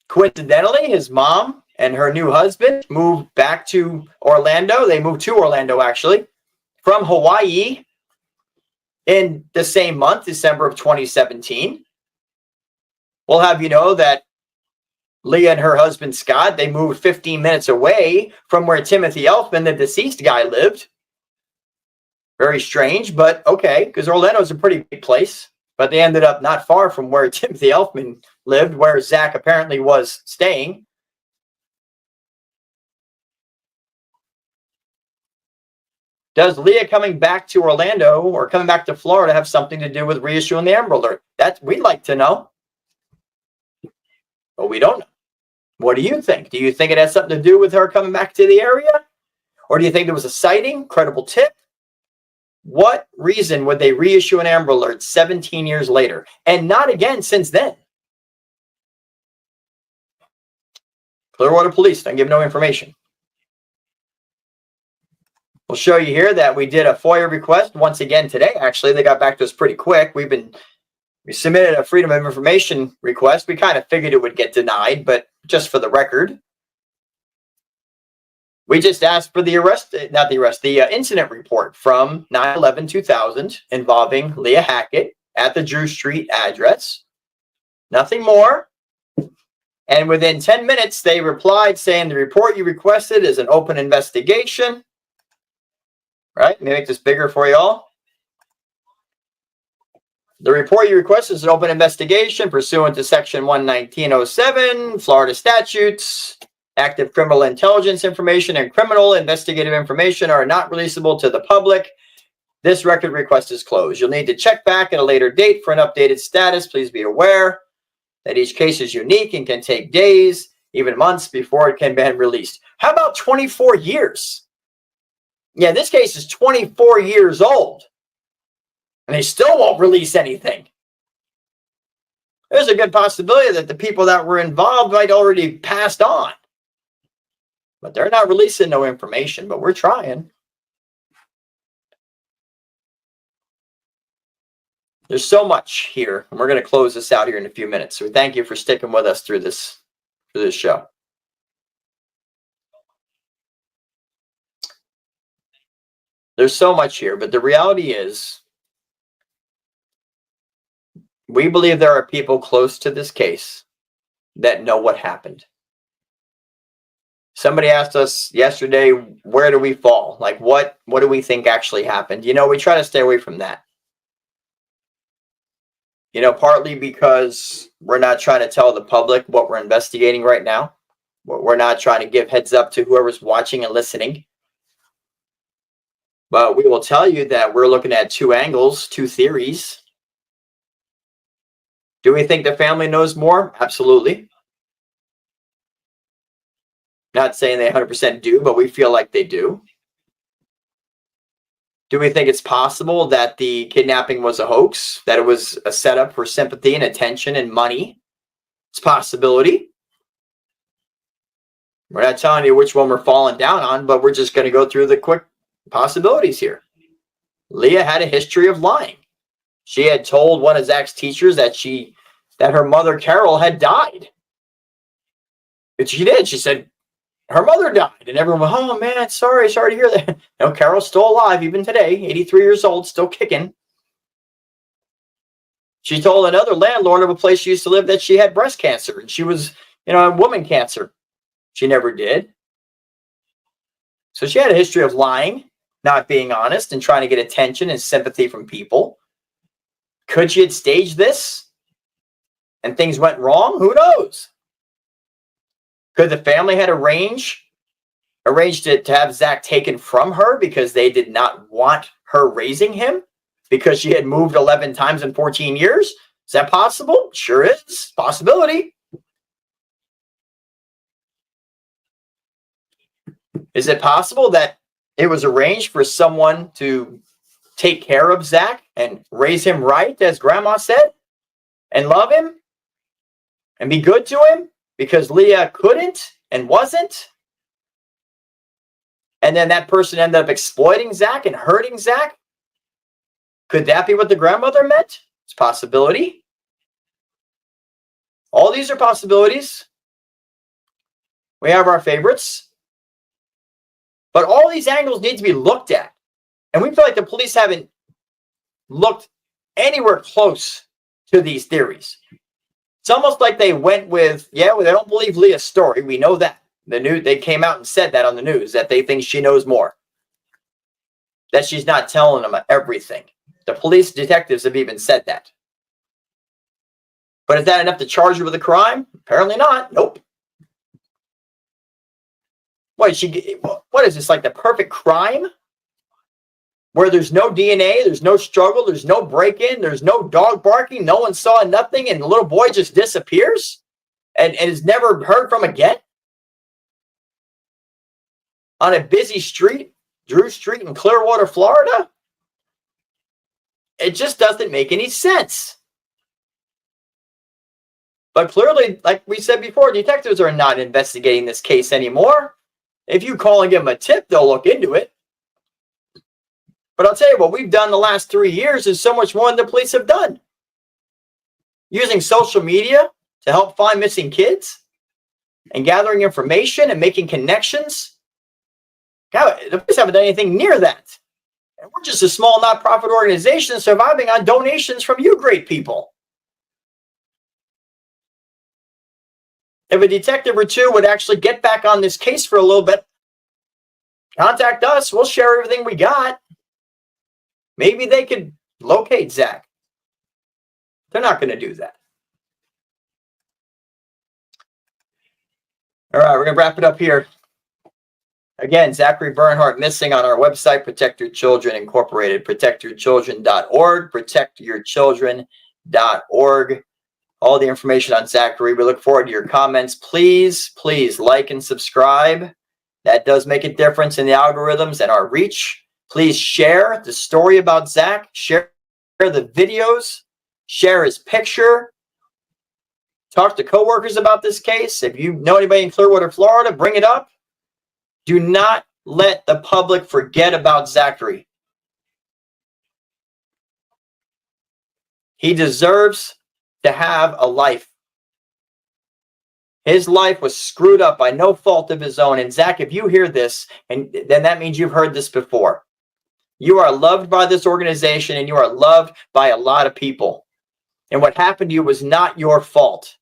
Coincidentally, his mom and her new husband moved back to Orlando. They moved to Orlando, actually, from Hawaii in the same month, December of 2017. We'll have you know that Leah and her husband, Scott, they moved 15 minutes away from where Timothy Elfman, the deceased guy, lived. Very strange, but okay, because Orlando is a pretty big place. But they ended up not far from where Timothy Elfman lived, where Zach apparently was staying. Does Leah coming back to Orlando or coming back to Florida have something to do with reissuing the Amber Alert? That we'd like to know. But we don't know. What do you think? Do you think it has something to do with her coming back to the area? Or do you think there was a sighting, credible tip? What reason would they reissue an Amber Alert 17 years later? And not again since then. Clearwater Police don't give no information. We'll show you here that we did a FOIA request once again today. Actually, they got back to us pretty quick. We submitted a Freedom of Information request. We kind of figured it would get denied, but just for the record, we just asked for the incident report from 9/11/2000 involving Leah Hackett at the Drew Street address. Nothing more. And within 10 minutes, they replied saying the report you requested is an open investigation. Right? Let me make this bigger for you all. The report you requested is an open investigation pursuant to Section 119.07, Florida statutes. Active criminal intelligence information and criminal investigative information are not releasable to the public. This record request is closed. You'll need to check back at a later date for an updated status. Please be aware that each case is unique and can take days, even months before it can be released. How about 24 years? Yeah, this case is 24 years old, and they still won't release anything. There's a good possibility that the people that were involved might already passed on. But they're not releasing no information, but we're trying. There's so much here, and we're going to close this out here in a few minutes. So we thank you for sticking with us through this show. There's so much here, but the reality is we believe there are people close to this case that know what happened. Somebody asked us yesterday, where do we fall? Like, what do we think actually happened? You know, we try to stay away from that. You know, partly because we're not trying to tell the public what we're investigating right now. We're not trying to give heads up to whoever's watching and listening. But we will tell you that we're looking at two angles, two theories. Do we think the family knows more? Absolutely. Not saying they 100% do, but we feel like they do. Do we think it's possible that the kidnapping was a hoax, that it was a setup for sympathy and attention and money? It's a possibility. We're not telling you which one we're falling down on, but we're just going to go through the quick possibilities here. Leah had a history of lying. She had told one of Zach's teachers that her mother Carol had died. But she did. She said her mother died, and everyone went, "Oh man, sorry to hear that." No, Carol's still alive even today, 83 years old, still kicking. She told another landlord of a place she used to live that she had breast cancer, and she was, a woman cancer. She never did. So she had a history of lying, not being honest, and trying to get attention and sympathy from people. Could she have staged this and things went wrong? Who knows? Could the family had arranged it to have Zach taken from her because they did not want her raising him because she had moved 11 times in 14 years? Is that possible? Sure is. Possibility. Is it possible that it was arranged for someone to take care of Zach and raise him right, as Grandma said, and love him and be good to him because Leah couldn't and wasn't? And then that person ended up exploiting Zach and hurting Zach? Could that be what the grandmother meant? It's a possibility. All these are possibilities. We have our favorites. But all these angles need to be looked at. And we feel like the police haven't looked anywhere close to these theories. It's almost like they went with, they don't believe Leah's story. We know that. They came out and said that on the news, that they think she knows more. That she's not telling them everything. The police detectives have even said that. But is that enough to charge her with a crime? Apparently not. Nope. What is this, like the perfect crime? where there's no DNA, there's no struggle, there's no break-in, there's no dog barking, no one saw nothing, and the little boy just disappears and is never heard from again? On a busy street, Drew Street in Clearwater, Florida? It just doesn't make any sense. But clearly, like we said before, detectives are not investigating this case anymore. If you call and give them a tip, they'll look into it. But I'll tell you what we've done the last 3 years is so much more than the police have done. Using social media to help find missing kids and gathering information and making connections. God, the police haven't done anything near that. And we're just a small nonprofit organization surviving on donations from you great people. If a detective or two would actually get back on this case for a little bit, contact us. We'll share everything we got. Maybe they could locate Zach. They're not going to do that. All right, we're going to wrap it up here. Again, Zachary Bernhardt missing on our website, Protect Your Children Incorporated, protectyourchildren.org, protectyourchildren.org. All the information on Zachary. We look forward to your comments. Please, please like and subscribe. That does make a difference in the algorithms and our reach. Please share the story about Zach. Share the videos. Share his picture. Talk to coworkers about this case. If you know anybody in Clearwater, Florida, bring it up. Do not let the public forget about Zachary. He deserves to have a life. His life was screwed up by no fault of his own. And Zach, if you hear this, and then that means you've heard this before. You are loved by this organization and you are loved by a lot of people. And what happened to you was not your fault.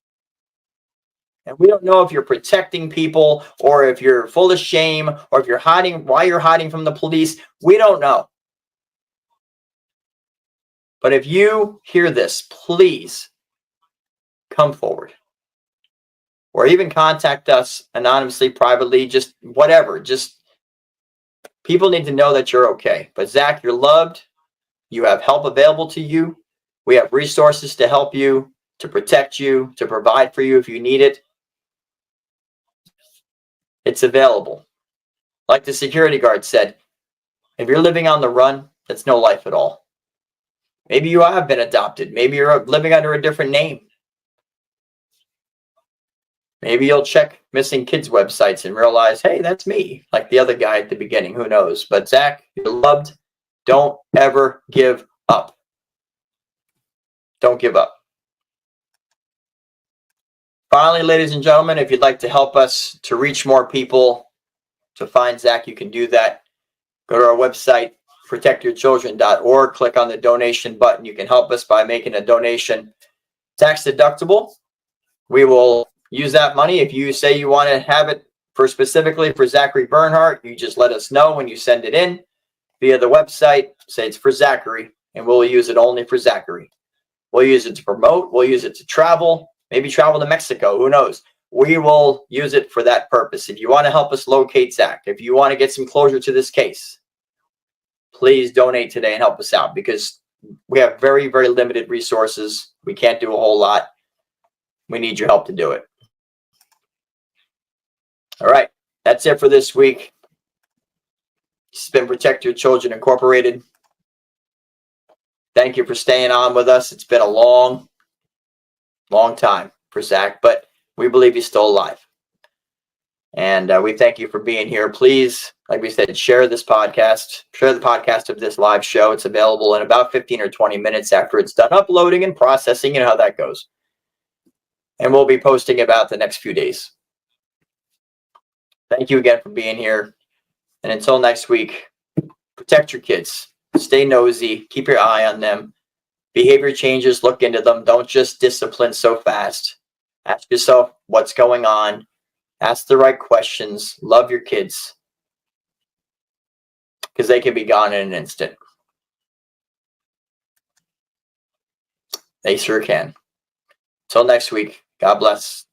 And we don't know if you're protecting people or if you're full of shame or if you're hiding, why you're hiding from the police. We don't know. But if you hear this, please come forward. Or even contact us anonymously, privately, just whatever. Just people need to know that you're okay. But Zach, you're loved. You have help available to you. We have resources to help you, to protect you, to provide for you if you need it. It's available. Like the security guard said, if you're living on the run, that's no life at all. Maybe you have been adopted. Maybe you're living under a different name. Maybe you'll check missing kids websites and realize, hey, that's me, like the other guy at the beginning. Who knows? But Zach, you're loved. Don't ever give up. Don't give up. Finally, ladies and gentlemen, if you'd like to help us to reach more people to find Zach, you can do that. Go to our website, protectyourchildren.org. Click on the donation button. You can help us by making a donation tax deductible. We will use that money. If you say you want to have it for specifically for Zachary Bernhardt, you just let us know when you send it in via the website. Say it's for Zachary, and we'll use it only for Zachary. We'll use it to promote. We'll use it to travel. Maybe travel to Mexico. Who knows? We will use it for that purpose. If you want to help us locate Zach, if you want to get some closure to this case, please donate today and help us out because we have very, very limited resources. We can't do a whole lot. We need your help to do it. All right. That's it for this week. It's been Protect Your Children Incorporated. Thank you for staying on with us. It's been a long time for Zach, but we believe he's still alive. And we thank you for being here. Please, like we said, share this podcast. Share the podcast of this live show. It's available in about 15 or 20 minutes after it's done uploading and processing. You know how that goes. And we'll be posting about the next few days. Thank you again for being here. And until next week, protect your kids. Stay nosy. Keep your eye on them. Behavior changes, look into them. Don't just discipline so fast. Ask yourself what's going on. Ask the right questions. Love your kids. Because they can be gone in an instant. They sure can. Till next week, God bless.